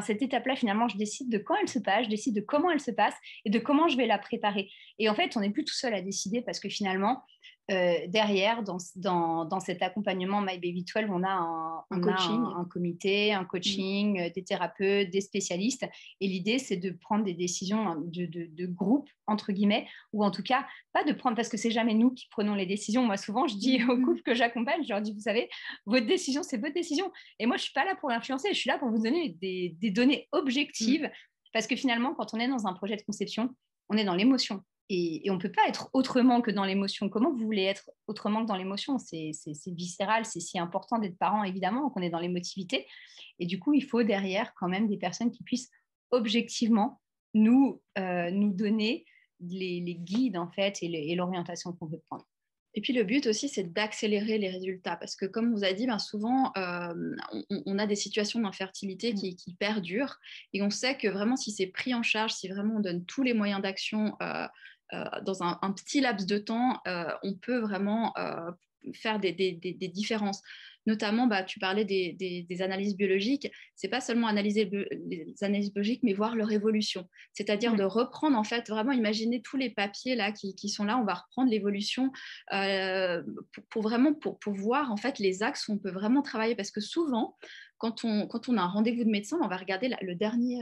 cette étape-là, finalement, je décide de quand elle se passe, je décide de comment elle se passe et de comment je vais la préparer. Et en fait, on n'est plus tout seul à décider parce que finalement, derrière, dans cet accompagnement My Baby 12, on a un comité, un coaching, des thérapeutes, des spécialistes. Et l'idée, c'est de prendre des décisions de groupe, entre guillemets, ou en tout cas, pas de prendre, parce que c'est jamais nous qui prenons les décisions. Moi, souvent, je dis aux couples que j'accompagne, je leur dis, vous savez, votre décision, c'est votre décision. Et moi, je ne suis pas là pour l'influencer, je suis là pour vous donner des données objectives. Parce que finalement, quand on est dans un projet de conception, on est dans l'émotion. Et on ne peut pas être autrement que dans l'émotion. Comment vous voulez être autrement que dans l'émotion ? C'est viscéral, c'est si important d'être parent, évidemment, qu'on est dans l'émotivité. Et du coup, il faut derrière quand même des personnes qui puissent objectivement nous donner les guides, en fait, et l'orientation qu'on veut prendre. Et puis le but aussi, c'est d'accélérer les résultats parce que comme on vous a dit, souvent, on a des situations d'infertilité qui perdurent et on sait que vraiment, si c'est pris en charge, si vraiment on donne tous les moyens d'action dans un petit laps de temps, on peut vraiment faire des différences. Notamment, tu parlais des analyses biologiques. C'est pas seulement analyser les analyses biologiques, mais voir leur évolution. C'est-à-dire de reprendre, en fait, vraiment imaginer tous les papiers là qui sont là. On va reprendre l'évolution pour vraiment pour voir, en fait, les axes où on peut vraiment travailler. Parce que souvent, quand on a un rendez-vous de médecin, on va regarder le dernier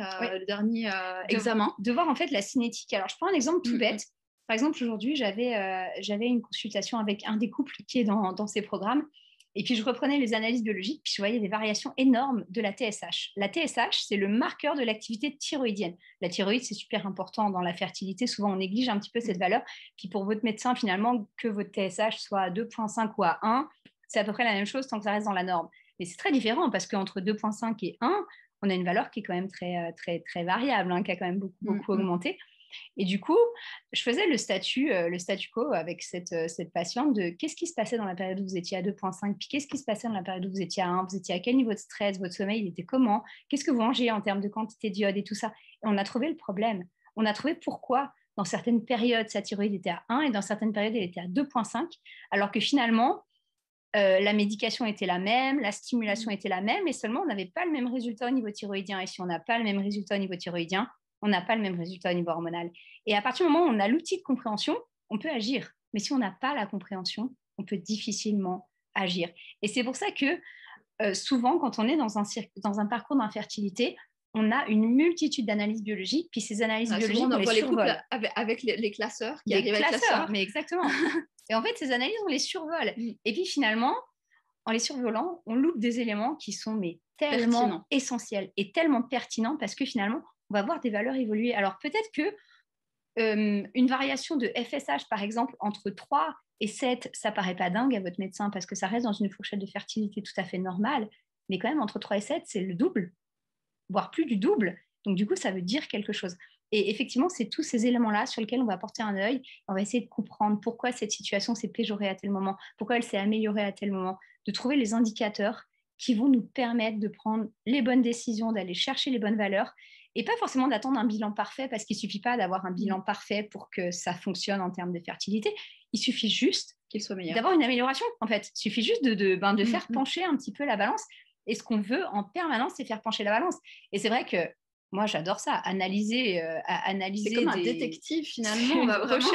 examen. De voir, en fait, la cinétique. Alors, je prends un exemple tout bête. Par exemple, aujourd'hui, j'avais une consultation avec un des couples qui est dans ces programmes. Et puis, je reprenais les analyses biologiques, puis je voyais des variations énormes de la TSH. La TSH, c'est le marqueur de l'activité thyroïdienne. La thyroïde, c'est super important dans la fertilité. Souvent, on néglige un petit peu cette valeur. Puis, pour votre médecin, finalement, que votre TSH soit à 2,5 ou à 1, c'est à peu près la même chose tant que ça reste dans la norme. Mais c'est très différent parce qu'entre 2,5 et 1, on a une valeur qui est quand même très, très, très variable, qui a quand même beaucoup augmenté. Et du coup, je faisais le statu quo avec cette patiente de qu'est-ce qui se passait dans la période où vous étiez à 2,5, puis qu'est-ce qui se passait dans la période où vous étiez à 1, vous étiez à quel niveau de stress, votre sommeil, il était comment, qu'est-ce que vous mangez en termes de quantité d'iode et tout ça. Et on a trouvé le problème. On a trouvé pourquoi dans certaines périodes, sa thyroïde était à 1 et dans certaines périodes, elle était à 2,5, alors que finalement, la médication était la même, la stimulation était la même, et seulement on n'avait pas le même résultat au niveau thyroïdien. Et si on n'a pas le même résultat au niveau thyroïdien, on n'a pas le même résultat au niveau hormonal. Et à partir du moment où on a l'outil de compréhension, on peut agir. Mais si on n'a pas la compréhension, on peut difficilement agir. Et c'est pour ça que souvent, quand on est dans un parcours d'infertilité, on a une multitude d'analyses biologiques, puis ces analyses biologiques, on les couples avec les classeurs qui arrivent avec classeurs. Mais exactement. Et en fait, ces analyses, on les survole. Et puis finalement, en les survolant, on loupe des éléments qui sont tellement essentiels et tellement pertinents parce que finalement, on va voir des valeurs évoluer. Alors peut-être que une variation de FSH, par exemple, entre 3 et 7, ça paraît pas dingue à votre médecin parce que ça reste dans une fourchette de fertilité tout à fait normale. Mais quand même, entre 3 et 7, c'est le double, voire plus du double. Donc du coup, ça veut dire quelque chose. Et effectivement, c'est tous ces éléments-là sur lesquels on va porter un œil. On va essayer de comprendre pourquoi cette situation s'est péjorée à tel moment, pourquoi elle s'est améliorée à tel moment, de trouver les indicateurs qui vont nous permettre de prendre les bonnes décisions, d'aller chercher les bonnes valeurs et pas forcément d'attendre un bilan parfait parce qu'il ne suffit pas d'avoir un bilan parfait pour que ça fonctionne en termes de fertilité. Il suffit juste qu'il soit meilleur, d'avoir une amélioration, en fait. Il suffit juste de faire pencher un petit peu la balance. Et ce qu'on veut en permanence, c'est faire pencher la balance. Et c'est vrai que moi, j'adore ça, analyser. C'est comme un détective, finalement. On va vraiment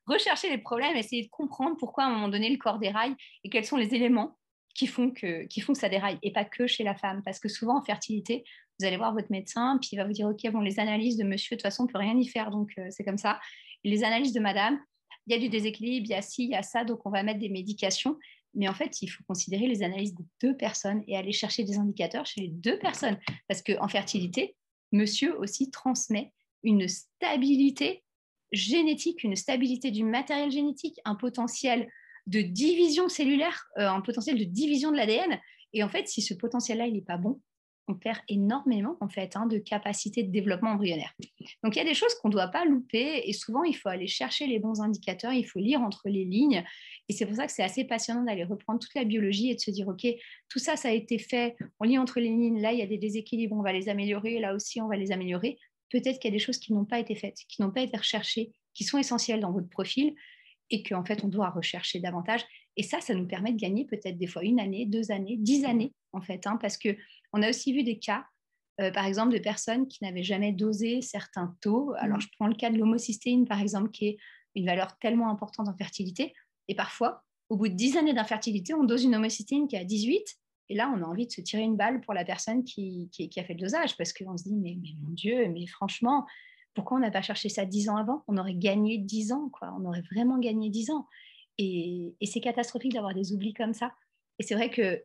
rechercher les problèmes, essayer de comprendre pourquoi, à un moment donné, le corps déraille et quels sont les éléments qui font que ça déraille, et pas que chez la femme. Parce que souvent, en fertilité, vous allez voir votre médecin, puis il va vous dire, OK, bon, les analyses de monsieur, de toute façon, on ne peut rien y faire, donc c'est comme ça. Et les analyses de madame, il y a du déséquilibre, il y a ci, il y a ça, donc on va mettre des médications. Mais en fait, il faut considérer les analyses de 2 personnes et aller chercher des indicateurs chez les 2 personnes. Parce qu'en fertilité, monsieur aussi transmet une stabilité génétique, une stabilité du matériel génétique, un potentiel de division cellulaire, un potentiel de division de l'ADN. Et en fait, si ce potentiel-là, il n'est pas bon, on perd énormément en fait de capacité de développement embryonnaire. Donc il y a des choses qu'on ne doit pas louper et souvent il faut aller chercher les bons indicateurs, il faut lire entre les lignes et c'est pour ça que c'est assez passionnant d'aller reprendre toute la biologie et de se dire ok, tout ça, ça a été fait, on lit entre les lignes, là il y a des déséquilibres, on va les améliorer, là aussi on va les améliorer. Peut-être qu'il y a des choses qui n'ont pas été faites, qui n'ont pas été recherchées, qui sont essentielles dans votre profil et qu'en fait on doit rechercher davantage. Et ça nous permet de gagner peut-être des fois 1 année, 2 années, 10 années en fait, parce qu'on a aussi vu des cas, par exemple, de personnes qui n'avaient jamais dosé certains taux. Alors je prends le cas de l'homocystéine par exemple, qui est une valeur tellement importante en fertilité. Et parfois, au bout de 10 années d'infertilité, on dose une homocystéine qui est à 18. Et là, on a envie de se tirer une balle pour la personne qui a fait le dosage parce qu'on se dit, mais mon Dieu, mais franchement, pourquoi on n'a pas cherché ça 10 ans avant? On aurait gagné 10 ans, quoi. On aurait vraiment gagné 10 ans. Et c'est catastrophique d'avoir des oublis comme ça. Et c'est vrai que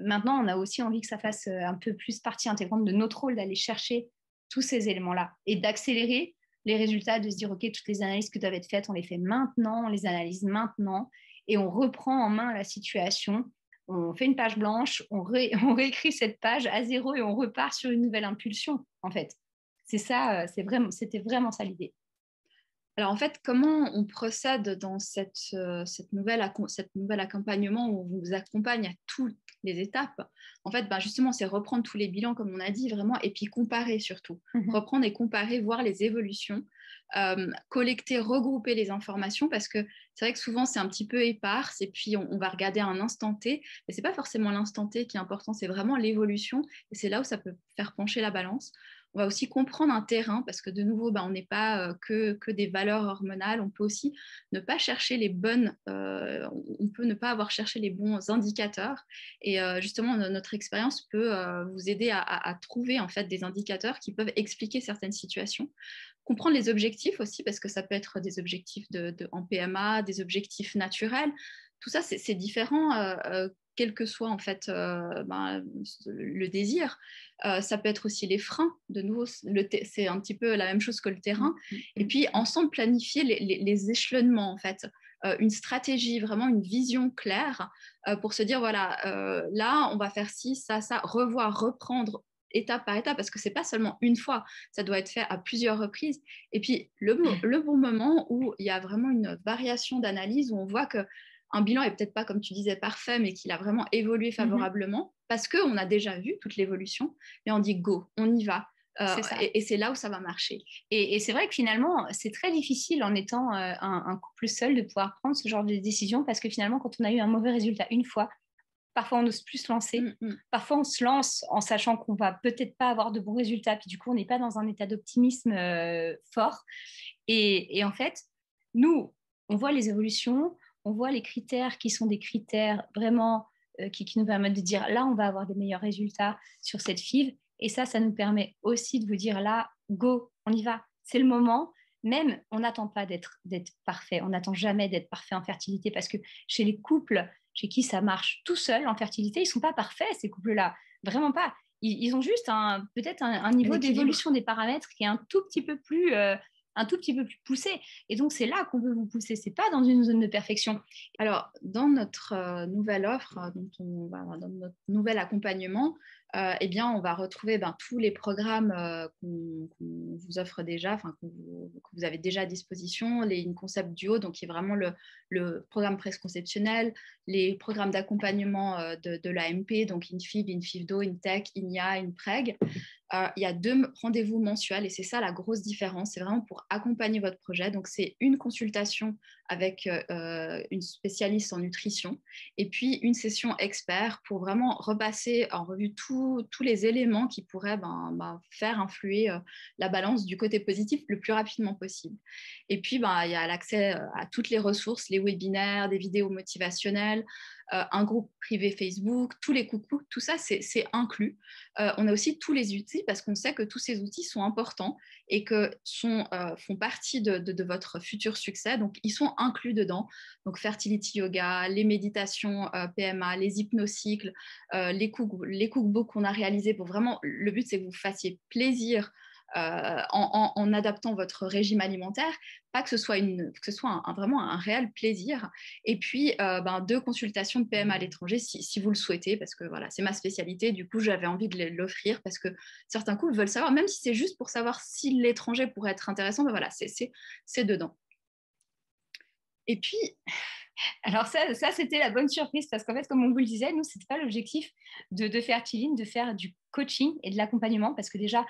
maintenant, on a aussi envie que ça fasse un peu plus partie intégrante de notre rôle d'aller chercher tous ces éléments-là et d'accélérer les résultats, de se dire, OK, toutes les analyses que doivent être faites, on les fait maintenant, on les analyse maintenant et on reprend en main la situation. On fait une page blanche, on réécrit cette page à 0 et on repart sur une nouvelle impulsion, en fait. C'est ça, c'était vraiment ça l'idée. Alors en fait, comment on procède dans cette nouvelle accompagnement où on vous accompagne à toutes les étapes? En fait, justement, c'est reprendre tous les bilans, comme on a dit, vraiment, et puis comparer surtout. Reprendre et comparer, voir les évolutions, collecter, regrouper les informations, parce que c'est vrai que souvent, c'est un petit peu éparse, et puis on va regarder un instant T, mais ce n'est pas forcément l'instant T qui est important, c'est vraiment l'évolution, et c'est là où ça peut faire pencher la balance. On va aussi comprendre un terrain parce que de nouveau, on n'est pas que des valeurs hormonales. On peut aussi ne pas chercher on peut ne pas avoir cherché les bons indicateurs. Et justement, notre expérience peut vous aider à trouver en fait des indicateurs qui peuvent expliquer certaines situations. Comprendre les objectifs aussi parce que ça peut être des objectifs en PMA, des objectifs naturels. Tout ça, c'est différent. Quel que soit en fait le désir. Ça peut être aussi les freins. De nouveau, c'est un petit peu la même chose que le terrain. Et puis ensemble planifier les échelonnements en fait. Une stratégie, vraiment une vision claire pour se dire voilà, là on va faire ci, ça, revoir, reprendre étape par étape parce que c'est pas seulement une fois, ça doit être fait à plusieurs reprises. Et puis le bon moment où il y a vraiment une variation d'analyse où on voit que un bilan est peut-être pas, comme tu disais, parfait, mais qu'il a vraiment évolué favorablement, parce qu'on a déjà vu toute l'évolution, et on dit go, on y va. Et c'est là où ça va marcher. Et c'est vrai que finalement, c'est très difficile en étant un couple seul de pouvoir prendre ce genre de décision, parce que finalement, quand on a eu un mauvais résultat une fois, parfois on n'ose plus se lancer, parfois on se lance en sachant qu'on va peut-être pas avoir de bons résultats, puis du coup on n'est pas dans un état d'optimisme fort. Et en fait, nous, on voit les évolutions, on voit les critères qui sont des critères vraiment qui nous permettent de dire là, on va avoir des meilleurs résultats sur cette FIV. Et ça nous permet aussi de vous dire là, go, on y va, c'est le moment. Même, on n'attend pas d'être parfait, on n'attend jamais d'être parfait en fertilité parce que chez les couples chez qui ça marche tout seul en fertilité, ils ne sont pas parfaits, ces couples-là, vraiment pas. Ils ont juste peut-être un niveau d'évolution des paramètres qui est un tout petit peu plus poussé. Et donc, c'est là qu'on veut vous pousser. Ce n'est pas dans une zone de perfection. Alors, dans notre nouvelle offre, dans notre nouvel accompagnement, eh bien, on va retrouver tous les programmes qu'on vous offre déjà, que vous avez déjà à disposition, les concepts duo, donc qui est vraiment le programme préconceptionnel, les programmes d'accompagnement de l'AMP, donc InFIV, InFIVDO, InTech, INIA, InPreg. Il y a 2 rendez-vous mensuels et c'est ça la grosse différence. C'est vraiment pour accompagner votre projet. Donc, c'est une consultation avec une spécialiste en nutrition et puis une session expert pour vraiment repasser en revue tous les éléments qui pourraient faire influer la balance du côté positif le plus rapidement possible. Et puis, il y a l'accès à toutes les ressources, les webinaires, des vidéos motivationnelles, un groupe privé Facebook, tous les coucous, tout ça, c'est inclus. On a aussi tous les outils parce qu'on sait que tous ces outils sont importants et que font partie de votre futur succès. Donc, ils sont inclus dedans. Donc, Fertility Yoga, les méditations PMA, les hypnocycles, les cookbooks qu'on a réalisés pour vraiment, le but, c'est que vous fassiez plaisir en adaptant votre régime alimentaire, pas que ce soit, vraiment un réel plaisir. Et puis, 2 consultations de PMA à l'étranger si vous le souhaitez, parce que voilà, c'est ma spécialité. Du coup, j'avais envie de l'offrir parce que certains couples veulent savoir, même si c'est juste pour savoir si l'étranger pourrait être intéressant, voilà, c'est dedans. Et puis, alors ça c'était la bonne surprise parce qu'en fait, comme on vous le disait, nous, ce n'était pas l'objectif de Fertiline, de faire du coaching et de l'accompagnement parce que déjà,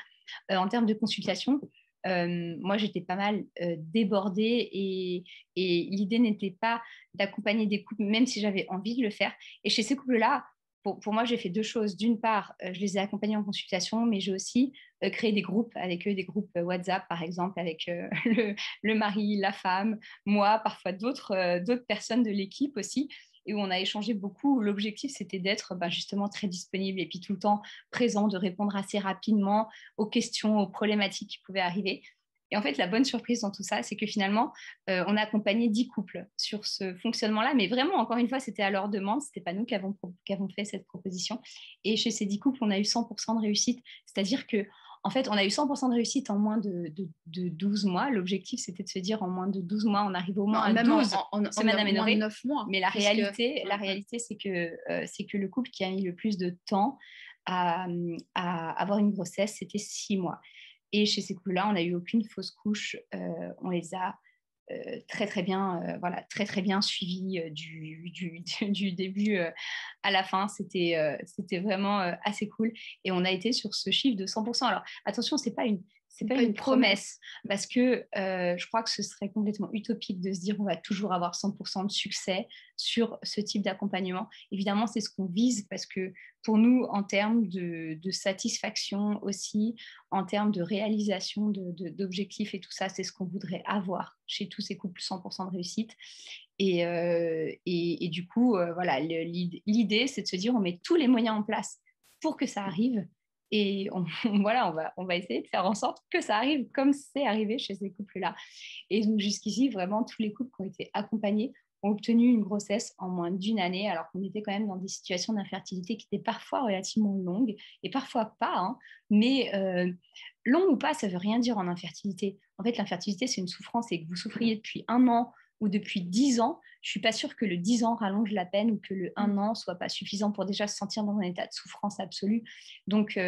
en termes de consultation, moi, j'étais pas mal débordée et l'idée n'était pas d'accompagner des couples, même si j'avais envie de le faire. Et chez ces couples-là, pour moi, j'ai fait 2 choses. D'une part, je les ai accompagnés en consultation, mais j'ai aussi créé des groupes avec eux, des groupes WhatsApp, par exemple, avec le mari, la femme, moi, parfois d'autres personnes de l'équipe aussi, et où on a échangé beaucoup. L'objectif, c'était d'être justement très disponible et puis tout le temps présent, de répondre assez rapidement aux questions, aux problématiques qui pouvaient arriver. Et en fait, la bonne surprise dans tout ça, c'est que finalement, on a accompagné 10 couples sur ce fonctionnement-là. Mais vraiment, encore une fois, c'était à leur demande. Ce n'était pas nous qui avons fait cette proposition. Et chez ces 10 couples, on a eu 100% de réussite. C'est-à-dire que, en fait, on a eu 100% de réussite en moins de 12 mois. L'objectif, c'était de se dire en moins de 12 mois, on arrive au moins à 12 semaines aménorrhées. 9 mois. Mais la réalité, c'est que le couple qui a mis le plus de temps à avoir une grossesse, c'était 6 mois. Et chez ces couples-là, on n'a eu aucune fausse couche. On les a très très bien, voilà, très très bien suivi du début à la fin. C'était vraiment assez cool. Et on a été sur ce chiffre de 100%. Alors attention, c'est pas une promesse, parce que je crois que ce serait complètement utopique de se dire on va toujours avoir 100% de succès sur ce type d'accompagnement. Évidemment, c'est ce qu'on vise, parce que pour nous, en termes de satisfaction aussi, en termes de réalisation d'objectifs et tout ça, c'est ce qu'on voudrait avoir chez tous ces couples 100% de réussite. Et du coup, voilà, l'idée, c'est de se dire on met tous les moyens en place pour que ça arrive. Et voilà, on va essayer de faire en sorte que ça arrive comme c'est arrivé chez ces couples-là. Et donc jusqu'ici, vraiment, tous les couples qui ont été accompagnés ont obtenu une grossesse en moins d'une année, alors qu'on était quand même dans des situations d'infertilité qui étaient parfois relativement longues et parfois pas. Hein. Mais long ou pas, ça ne veut rien dire en infertilité. En fait, l'infertilité, c'est une souffrance, et que vous souffriez depuis 1 an ou depuis 10 ans, je ne suis pas sûre que le 10 ans rallonge la peine, ou que le 1 an soit pas suffisant pour déjà se sentir dans un état de souffrance absolue. Donc,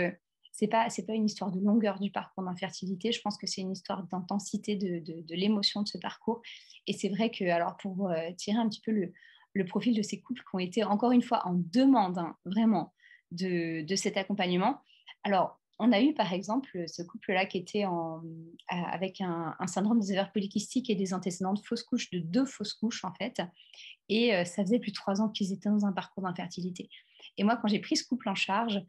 c'est pas une histoire de longueur du parcours d'infertilité. Je pense que c'est une histoire d'intensité de l'émotion de ce parcours. Et c'est vrai que, alors pour tirer un petit peu le profil de ces couples qui ont été encore une fois en demande, hein, vraiment, de cet accompagnement. Alors, on a eu par exemple ce couple-là qui était avec un syndrome des ovaires polykystiques et des antécédents de fausses couches, de 2 fausses couches en fait. Et ça faisait plus de 3 ans qu'ils étaient dans un parcours d'infertilité. Et moi, quand j'ai pris ce couple en charge,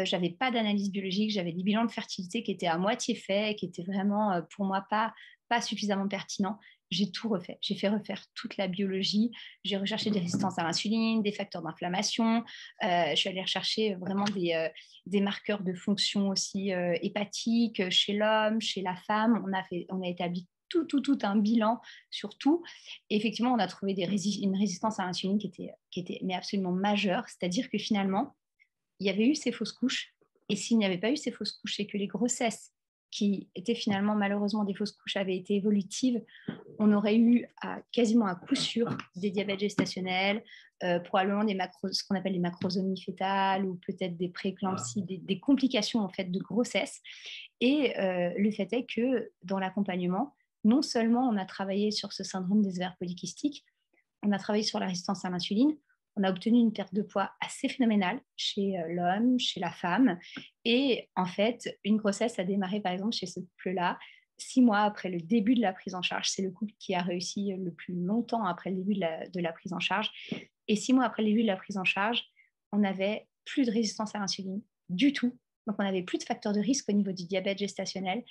j'avais pas d'analyse biologique, j'avais des bilans de fertilité qui étaient à moitié faits, qui étaient vraiment pour moi pas suffisamment pertinents. J'ai tout refait. J'ai fait refaire toute la biologie. J'ai recherché des résistances à l'insuline, des facteurs d'inflammation. Je suis allée rechercher vraiment des marqueurs de fonction aussi hépatique chez l'homme, chez la femme. On a établi tout un bilan sur tout. Et effectivement, on a trouvé une résistance à l'insuline qui était mais absolument majeure. C'est-à-dire que finalement, il y avait eu ces fausses couches. Et s'il n'y avait pas eu ces fausses couches et que les grossesses qui étaient finalement malheureusement des fausses couches avaient été évolutives, on aurait eu quasiment à coup sûr des diabètes gestationnels, probablement ce qu'on appelle les macrosomies fétales, ou peut-être des prééclampsies, des complications en fait de grossesse. Et le fait est que dans l'accompagnement, non seulement on a travaillé sur ce syndrome des ovaires polykystiques, on a travaillé sur la résistance à l'insuline, on a obtenu une perte de poids assez phénoménale chez l'homme, chez la femme. Et en fait, une grossesse a démarré, par exemple, chez ce couple-là, 6 mois après le début de la prise en charge. C'est le couple qui a réussi le plus longtemps après le début de la prise en charge. Et 6 mois après le début de la prise en charge, on n'avait plus de résistance à l'insuline du tout. Donc, on n'avait plus de facteurs de risque au niveau du diabète gestationnel.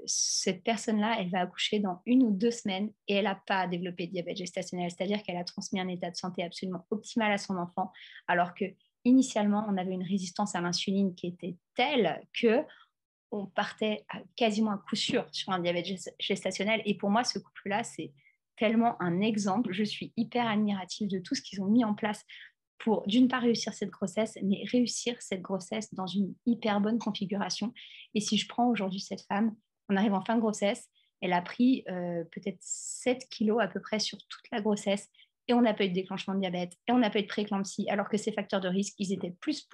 Cette personne-là, elle va accoucher dans 1 ou 2 semaines et elle n'a pas développé de diabète gestationnel, c'est-à-dire qu'elle a transmis un état de santé absolument optimal à son enfant, alors que initialement, on avait une résistance à l'insuline qui était telle que on partait quasiment à coup sûr sur un diabète gestationnel. Et pour moi, ce couple-là, c'est tellement un exemple. Je suis hyper admirative de tout ce qu'ils ont mis en place pour, d'une part, réussir cette grossesse, mais réussir cette grossesse dans une hyper bonne configuration. Et si je prends aujourd'hui cette femme, on arrive en fin de grossesse, elle a pris peut-être 7 kilos à peu près sur toute la grossesse, et on n'a pas eu de déclenchement de diabète, et on n'a pas eu de prééclampsie, alors que ces facteurs de risque, ils étaient plus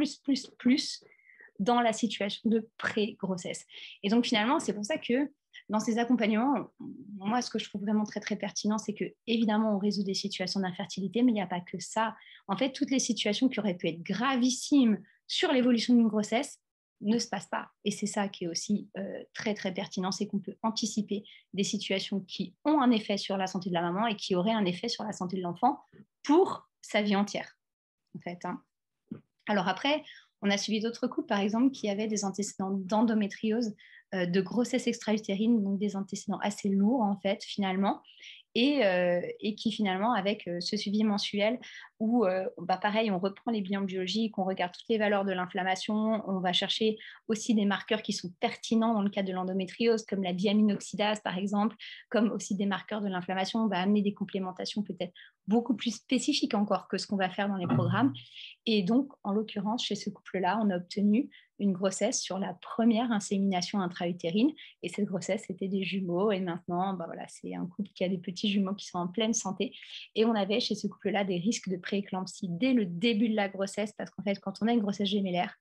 dans la situation de pré-grossesse. Et donc finalement, c'est pour ça que dans ces accompagnements, moi, ce que je trouve vraiment très, très pertinent, c'est que évidemment, on résout des situations d'infertilité, mais il n'y a pas que ça. En fait, toutes les situations qui auraient pu être gravissimes sur l'évolution d'une grossesse ne se passent pas. Et c'est ça qui est aussi très, très pertinent, c'est qu'on peut anticiper des situations qui ont un effet sur la santé de la maman et qui auraient un effet sur la santé de l'enfant pour sa vie entière, en fait. Hein. Alors après, on a suivi d'autres couples, par exemple, qui avaient des antécédents d'endométriose, de grossesse extra-utérine, donc des antécédents assez lourds, en fait, finalement, et qui, finalement, avec ce suivi mensuel, où, pareil, on reprend les bilans biologiques, on regarde toutes les valeurs de l'inflammation, on va chercher aussi des marqueurs qui sont pertinents dans le cadre de l'endométriose, comme la diaminoxydase, par exemple, comme aussi des marqueurs de l'inflammation. On va amener des complémentations peut-être beaucoup plus spécifiques encore que ce qu'on va faire dans les programmes. Et donc, en l'occurrence, chez ce couple-là, on a obtenu une grossesse sur la première insémination intra-utérine. Et cette grossesse, c'était des jumeaux. Et maintenant, voilà, c'est un couple qui a des petits jumeaux qui sont en pleine santé. Et on avait chez ce couple-là des risques de prééclampsie dès le début de la grossesse, parce qu'en fait, quand on a une grossesse gémellaire,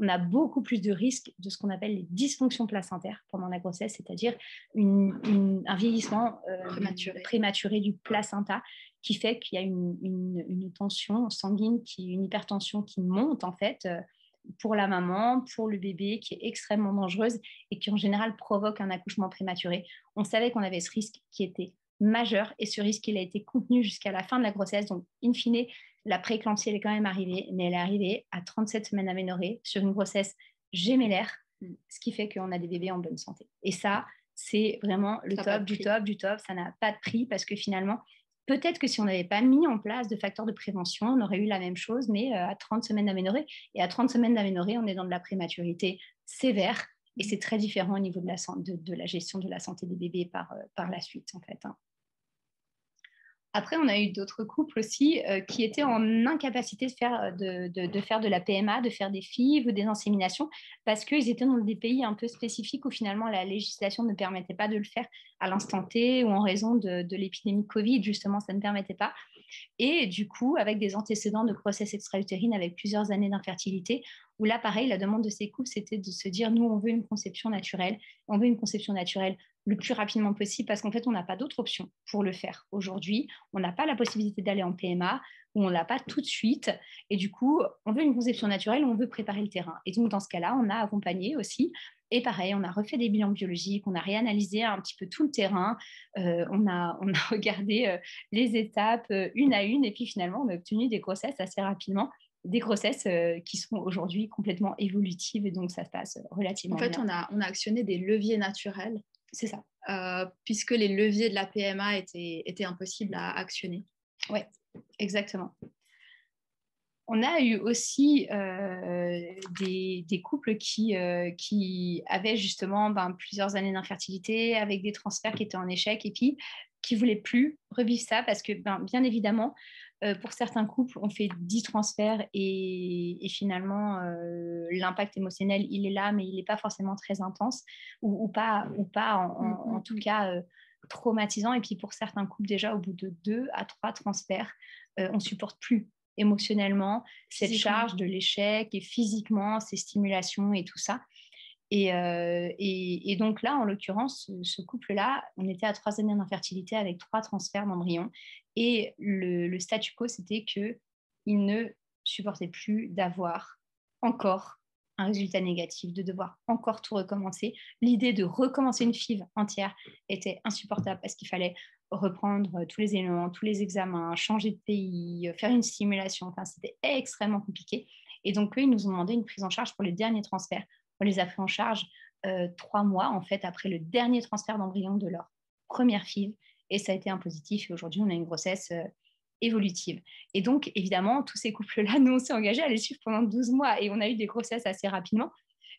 on a beaucoup plus de risques de ce qu'on appelle les dysfonctions placentaires pendant la grossesse, c'est-à-dire un vieillissement prématuré du placenta qui fait qu'il y a une tension sanguine, une hypertension qui monte en fait pour la maman, pour le bébé, qui est extrêmement dangereuse et qui en général provoque un accouchement prématuré. On savait qu'on avait ce risque qui était majeur et ce risque, il a été contenu jusqu'à la fin de la grossesse. Donc, in fine, la prééclampsie, elle est quand même arrivée, mais elle est arrivée à 37 semaines aménorrhées sur une grossesse gémellaire, ce qui fait qu'on a des bébés en bonne santé. Et ça, c'est vraiment le top du top du top. Ça n'a pas de prix parce que finalement, peut-être que si on n'avait pas mis en place de facteurs de prévention, on aurait eu la même chose, mais à 30 semaines d'aménorrhée. Et à 30 semaines d'aménorrhée, on est dans de la prématurité sévère. Et c'est très différent au niveau de la gestion de la santé des bébés par la suite, en fait. Après, on a eu d'autres couples aussi qui étaient en incapacité de faire de la PMA, de faire des FIV ou des inséminations, parce qu'ils étaient dans des pays un peu spécifiques où finalement la législation ne permettait pas de le faire à l'instant T ou en raison de l'épidémie Covid, justement, ça ne permettait pas. Et du coup, avec des antécédents de grossesse extra-utérine avec plusieurs années d'infertilité, où là, pareil, la demande de ces couples, c'était de se dire, nous, on veut une conception naturelle. On veut une conception naturelle le plus rapidement possible parce qu'en fait, on n'a pas d'autre option pour le faire aujourd'hui. On n'a pas la possibilité d'aller en PMA ou on ne l'a pas tout de suite. Et du coup, on veut une conception naturelle, on veut préparer le terrain. Et donc, dans ce cas-là, on a accompagné aussi. Et pareil, on a refait des bilans biologiques, on a réanalysé un petit peu tout le terrain, on a regardé les étapes une à une, et puis finalement, on a obtenu des grossesses assez rapidement, des grossesses qui sont aujourd'hui complètement évolutives, et donc ça se passe relativement bien. En fait, on a actionné des leviers naturels. C'est ça. Puisque les leviers de la PMA étaient impossibles à actionner. Oui, exactement. On a eu aussi des couples qui avaient justement plusieurs années d'infertilité avec des transferts qui étaient en échec et puis qui ne voulaient plus revivre ça parce que, bien évidemment, pour certains couples, on fait 10 transferts et finalement, l'impact émotionnel, il est là, mais il n'est pas forcément très intense ou pas en tout cas traumatisant. Et puis pour certains couples, déjà, au bout de 2 à 3 transferts, on ne supporte plus émotionnellement cette charge de l'échec et physiquement ces stimulations et tout ça. Et donc là, en l'occurrence, ce couple-là, on était à 3 années d'infertilité avec 3 transferts d'embryons. Et le statu quo, c'était qu'il ne supportait plus d'avoir encore un résultat négatif, de devoir encore tout recommencer. L'idée de recommencer une FIV entière était insupportable parce qu'il fallait reprendre tous les éléments, tous les examens, changer de pays, faire une simulation. Enfin, c'était extrêmement compliqué. Et donc, eux, ils nous ont demandé une prise en charge pour les derniers transferts. On les a pris en charge 3 mois, en fait, après le dernier transfert d'embryon de leur première FIV. Et ça a été un positif. Et aujourd'hui, on a une grossesse évolutive. Et donc, évidemment, tous ces couples-là, nous, on s'est engagés à les suivre pendant 12 mois. Et on a eu des grossesses assez rapidement.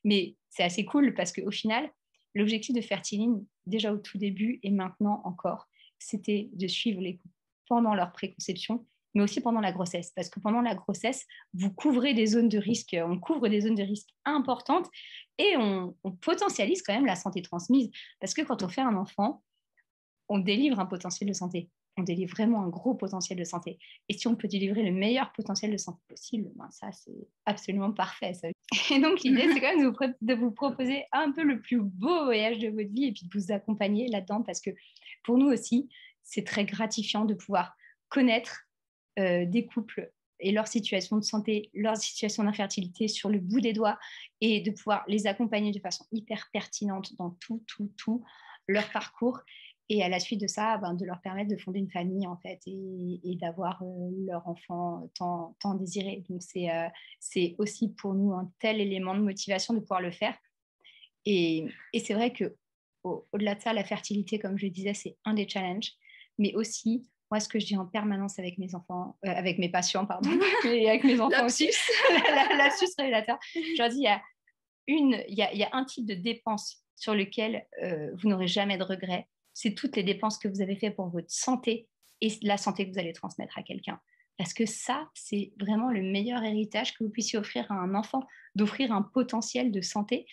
Mais c'est assez cool parce qu'au final, l'objectif de Fertiline, déjà au tout début et maintenant encore, c'était de suivre les couples pendant leur préconception, mais aussi pendant la grossesse. Parce que pendant la grossesse, vous couvrez des zones de risque, on couvre des zones de risque importantes et on potentialise quand même la santé transmise. Parce que quand on fait un enfant, on délivre un potentiel de santé. On délivre vraiment un gros potentiel de santé. Et si on peut délivrer le meilleur potentiel de santé possible, ça, c'est absolument parfait. Ça. Et donc, l'idée, c'est quand même de vous proposer un peu le plus beau voyage de votre vie et puis de vous accompagner là-dedans parce que pour nous aussi, c'est très gratifiant de pouvoir connaître des couples et leur situation de santé, leur situation d'infertilité sur le bout des doigts et de pouvoir les accompagner de façon hyper pertinente dans tout leur parcours. Et à la suite de ça, de leur permettre de fonder une famille, en fait, et d'avoir leur enfant tant désiré. Donc, c'est aussi pour nous un tel élément de motivation de pouvoir le faire. Et c'est vrai qu'au-delà de ça, la fertilité, comme je le disais, c'est un des challenges. Mais aussi, moi, ce que je dis en permanence avec mes enfants, avec mes patients, pardon, et avec mes enfants aussi, lapsus révélateur, je leur dis, il y a un type de dépense sur lequel vous n'aurez jamais de regrets. C'est toutes les dépenses que vous avez faites pour votre santé et la santé que vous allez transmettre à quelqu'un. Parce que ça, c'est vraiment le meilleur héritage que vous puissiez offrir à un enfant, d'offrir un potentiel de santé.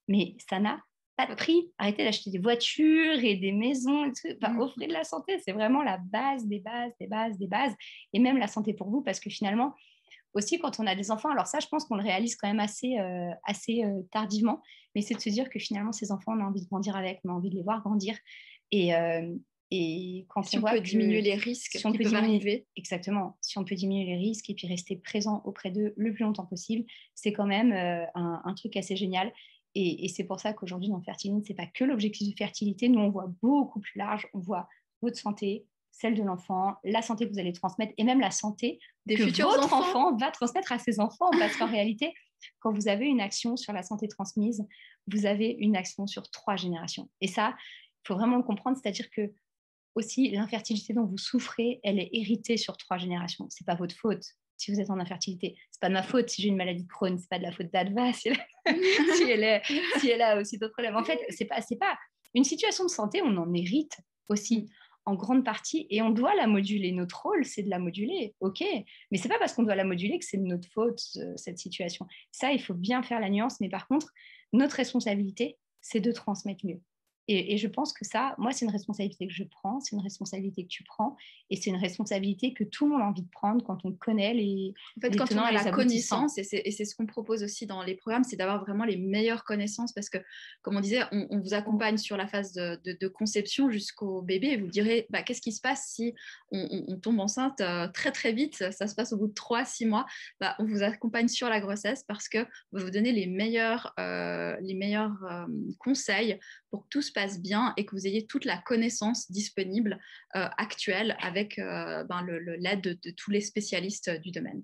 Mais ça n'a pas de prix. Arrêtez d'acheter des voitures et des maisons. Offrez de la santé. C'est vraiment la base des bases. Et même la santé pour vous, parce que finalement, aussi quand on a des enfants, alors ça, je pense qu'on le réalise quand même assez tardivement, mais c'est de se dire que finalement, ces enfants, on a envie de grandir avec, on a envie de les voir grandir. Et quand si on voit peut diminuer les risques si on qui peut peuvent arriver. Exactement, si on peut diminuer les risques et puis rester présent auprès d'eux le plus longtemps possible, c'est quand même un truc assez génial. Et c'est pour ça qu'aujourd'hui, dans Fertiline, ce n'est pas que l'objectif de fertilité. Nous, on voit beaucoup plus large. On voit votre santé, celle de l'enfant, la santé que vous allez transmettre et même la santé des que futurs votre enfant va transmettre à ses enfants. Parce qu'en réalité, quand vous avez une action sur la santé transmise, vous avez une action sur 3 générations. Et ça, il faut vraiment le comprendre. C'est-à-dire que aussi, l'infertilité dont vous souffrez, elle est héritée sur 3 générations. Ce n'est pas votre faute si vous êtes en infertilité. Ce n'est pas de ma faute si j'ai une maladie de Crohn. Ce n'est pas de la faute d'Adva si elle a aussi d'autres problèmes. En fait, ce n'est pas une situation de santé, on en hérite aussi en grande partie et on doit la moduler. Notre rôle, c'est de la moduler, ok, mais ce n'est pas parce qu'on doit la moduler que c'est de notre faute, cette situation. Ça, il faut bien faire la nuance, mais par contre, notre responsabilité, c'est de transmettre mieux. Et je pense que ça, moi, c'est une responsabilité que je prends, c'est une responsabilité que tu prends, et c'est une responsabilité que tout le monde a envie de prendre quand on connaît les quand tenants on a et les la aboutissants. connaissance, et c'est ce qu'on propose aussi dans les programmes, c'est d'avoir vraiment les meilleures connaissances, parce que, comme on disait, on vous accompagne sur la phase de conception jusqu'au bébé, et vous direz, qu'est-ce qui se passe si on tombe enceinte très très vite, ça se passe au bout de 3-6 mois, on vous accompagne sur la grossesse, parce que vous donner les meilleurs conseils pour que tout se passe bien et que vous ayez toute la connaissance disponible actuelle avec l'aide de tous les spécialistes du domaine.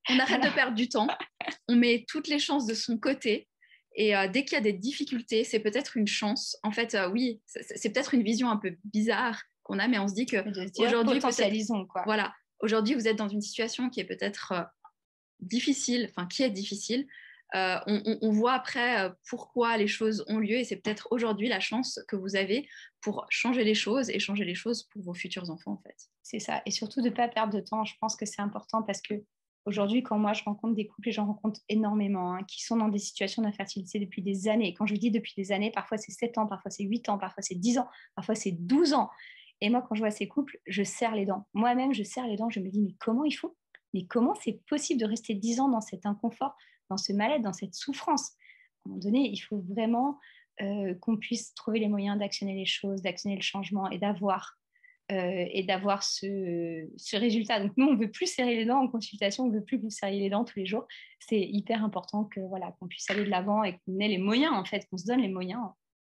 On arrête de perdre du temps, on met toutes les chances de son côté et dès qu'il y a des difficultés, c'est peut-être une chance. En fait, oui, c'est peut-être une vision un peu bizarre qu'on a, mais on se dit que aujourd'hui, potentialisons, quoi. Voilà, aujourd'hui, vous êtes dans une situation qui est peut-être difficile, on voit après pourquoi les choses ont lieu et c'est peut-être aujourd'hui la chance que vous avez pour changer les choses et changer les choses pour vos futurs enfants, en fait. C'est ça, et surtout de ne pas perdre de temps. Je pense que c'est important parce que aujourd'hui, quand moi je rencontre des couples, et j'en rencontre énormément, qui sont dans des situations d'infertilité depuis des années. Et quand je dis depuis des années, parfois c'est 7 ans, parfois c'est 8 ans, parfois c'est 10 ans, parfois c'est 12 ans. Et moi, quand je vois ces couples, je serre les dents. Moi-même, je serre les dents, je me dis, mais comment il faut? Mais comment c'est possible de rester 10 ans dans cet inconfort, dans ce mal-être, dans cette souffrance? À un moment donné, il faut vraiment qu'on puisse trouver les moyens d'actionner les choses, d'actionner le changement et d'avoir ce résultat. Donc nous, on ne veut plus serrer les dents en consultation, on ne veut plus vous serrer les dents tous les jours. C'est hyper important qu'on puisse aller de l'avant et qu'on ait les moyens, en fait, qu'on se donne les moyens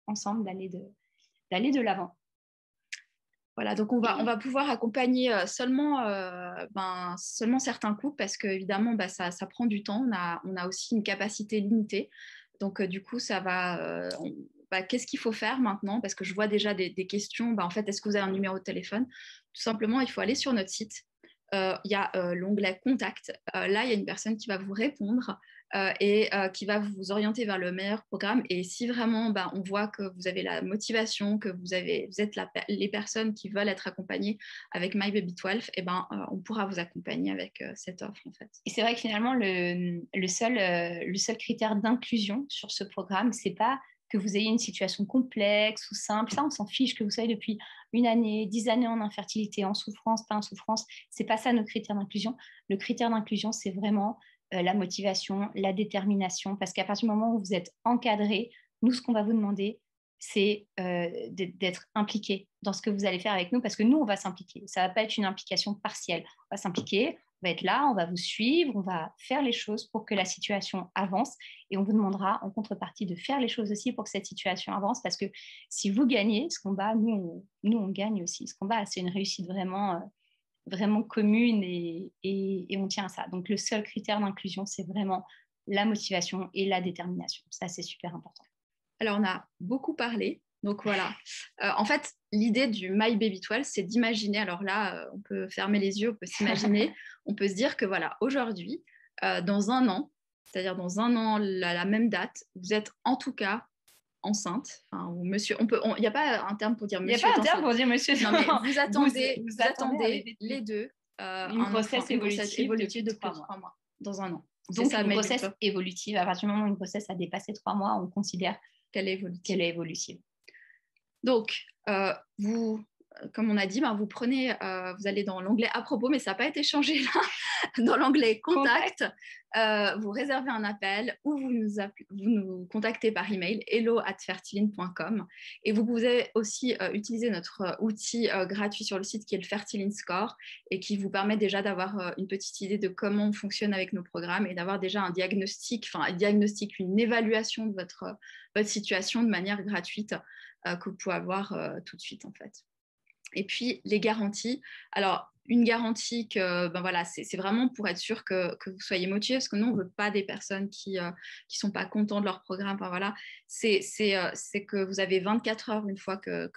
ensemble d'aller de l'avant. Voilà, donc on va pouvoir accompagner seulement certains couples parce qu'évidemment, ça prend du temps. On a aussi une capacité limitée. Donc, du coup, ça va... qu'est-ce qu'il faut faire maintenant? Parce que je vois déjà des questions. En fait, est-ce que vous avez un numéro de téléphone? Tout simplement, il faut aller sur notre site. Il y a l'onglet Contact. Là, il y a une personne qui va vous répondre et qui va vous orienter vers le meilleur programme. Et si vraiment on voit que vous avez la motivation, que vous êtes les personnes qui veulent être accompagnées avec My Baby 12, on pourra vous accompagner avec cette offre, en fait. Et c'est vrai que finalement, le seul critère d'inclusion sur ce programme, c'est pas que vous ayez une situation complexe ou simple. Ça, on s'en fiche, que vous soyez depuis 1 année, 10 années en infertilité, en souffrance, pas en souffrance. C'est pas ça notre critère d'inclusion. Le critère d'inclusion, c'est vraiment la motivation, la détermination, parce qu'à partir du moment où vous êtes encadré, nous, ce qu'on va vous demander, c'est d'être impliqué dans ce que vous allez faire avec nous, parce que nous, on va s'impliquer. Ça ne va pas être une implication partielle. On va s'impliquer, on va être là, on va vous suivre, on va faire les choses pour que la situation avance, et on vous demandera en contrepartie de faire les choses aussi pour que cette situation avance, parce que si vous gagnez ce combat, nous, on gagne aussi ce combat. C'est une réussite vraiment commune et on tient à ça. Donc, le seul critère d'inclusion, c'est vraiment la motivation et la détermination. Ça, c'est super important. Alors, on a beaucoup parlé. Donc, voilà. En fait, l'idée du My Baby 12, c'est d'imaginer. Alors là, on peut fermer les yeux, on peut s'imaginer. On peut se dire que, voilà, aujourd'hui, dans 1 an, c'est-à-dire dans 1 an, la même date, vous êtes en tout cas enceinte, ou monsieur, il n'y a pas un terme pour dire monsieur. Il n'y a pas un terme pour dire monsieur. Non, mais vous attendez les deux une grossesse évolutive de 3 mois dans 1 an. Donc, une grossesse évolutive. À partir du moment où une grossesse a dépassé 3 mois, on considère qu'elle est évolutive. qu'elle est évolutive. Donc, vous comme on a dit, vous prenez, vous allez dans l'onglet à propos, mais ça n'a pas été changé là, dans l'onglet contact, vous réservez un appel ou vous nous contactez par email hello@fertiline.com, et vous pouvez aussi utiliser notre outil gratuit sur le site qui est le Fertiline Score et qui vous permet déjà d'avoir une petite idée de comment on fonctionne avec nos programmes et d'avoir déjà un diagnostic, une évaluation de votre situation de manière gratuite que vous pouvez avoir tout de suite en fait. Et puis les garanties. Alors une garantie que c'est vraiment pour être sûr que vous soyez motivé, parce que nous on veut pas des personnes qui sont pas contents de leur programme. C'est que vous avez 24 heures une fois que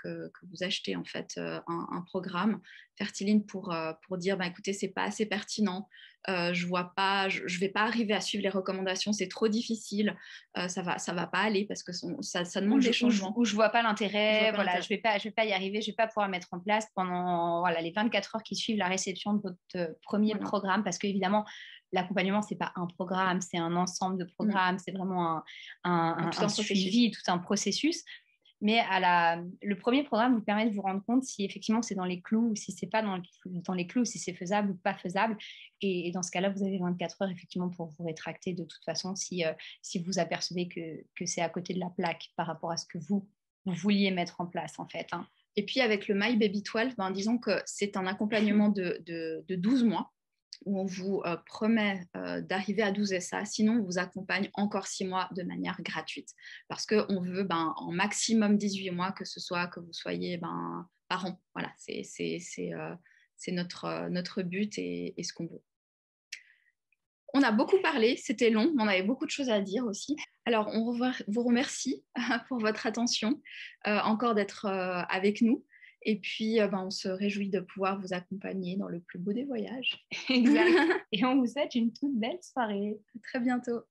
vous achetez en fait un programme Fertiline pour dire écoutez, c'est pas assez pertinent. Je vais pas arriver à suivre les recommandations, c'est trop difficile, ça va pas aller parce que ça demande des changements. Ou je vois pas l'intérêt, je vais pas y arriver, je vais pas pouvoir mettre en place pendant les 24 heures qui suivent la réception de votre premier programme, parce qu'évidemment l'accompagnement c'est pas un programme, c'est un ensemble de programmes, c'est vraiment un suivi, tout un processus. Mais le premier programme vous permet de vous rendre compte si effectivement c'est dans les clous ou si c'est pas dans les clous, si c'est faisable ou pas faisable. Et dans ce cas-là, vous avez 24 heures effectivement pour vous rétracter de toute façon si vous apercevez que c'est à côté de la plaque par rapport à ce que vous vouliez mettre en place en fait. Et puis avec le My Baby 12, disons que c'est un accompagnement de 12 mois où on vous promet d'arriver à 12 SA, sinon on vous accompagne encore 6 mois de manière gratuite, parce qu'on veut en maximum 18 mois que vous soyez parents. Voilà, c'est notre but et ce qu'on veut. On a beaucoup parlé, c'était long, mais on avait beaucoup de choses à dire aussi. Alors, on vous remercie pour votre attention, encore d'être avec nous. Et puis, on se réjouit de pouvoir vous accompagner dans le plus beau des voyages. Exact. Et on vous souhaite une toute belle soirée. À très bientôt.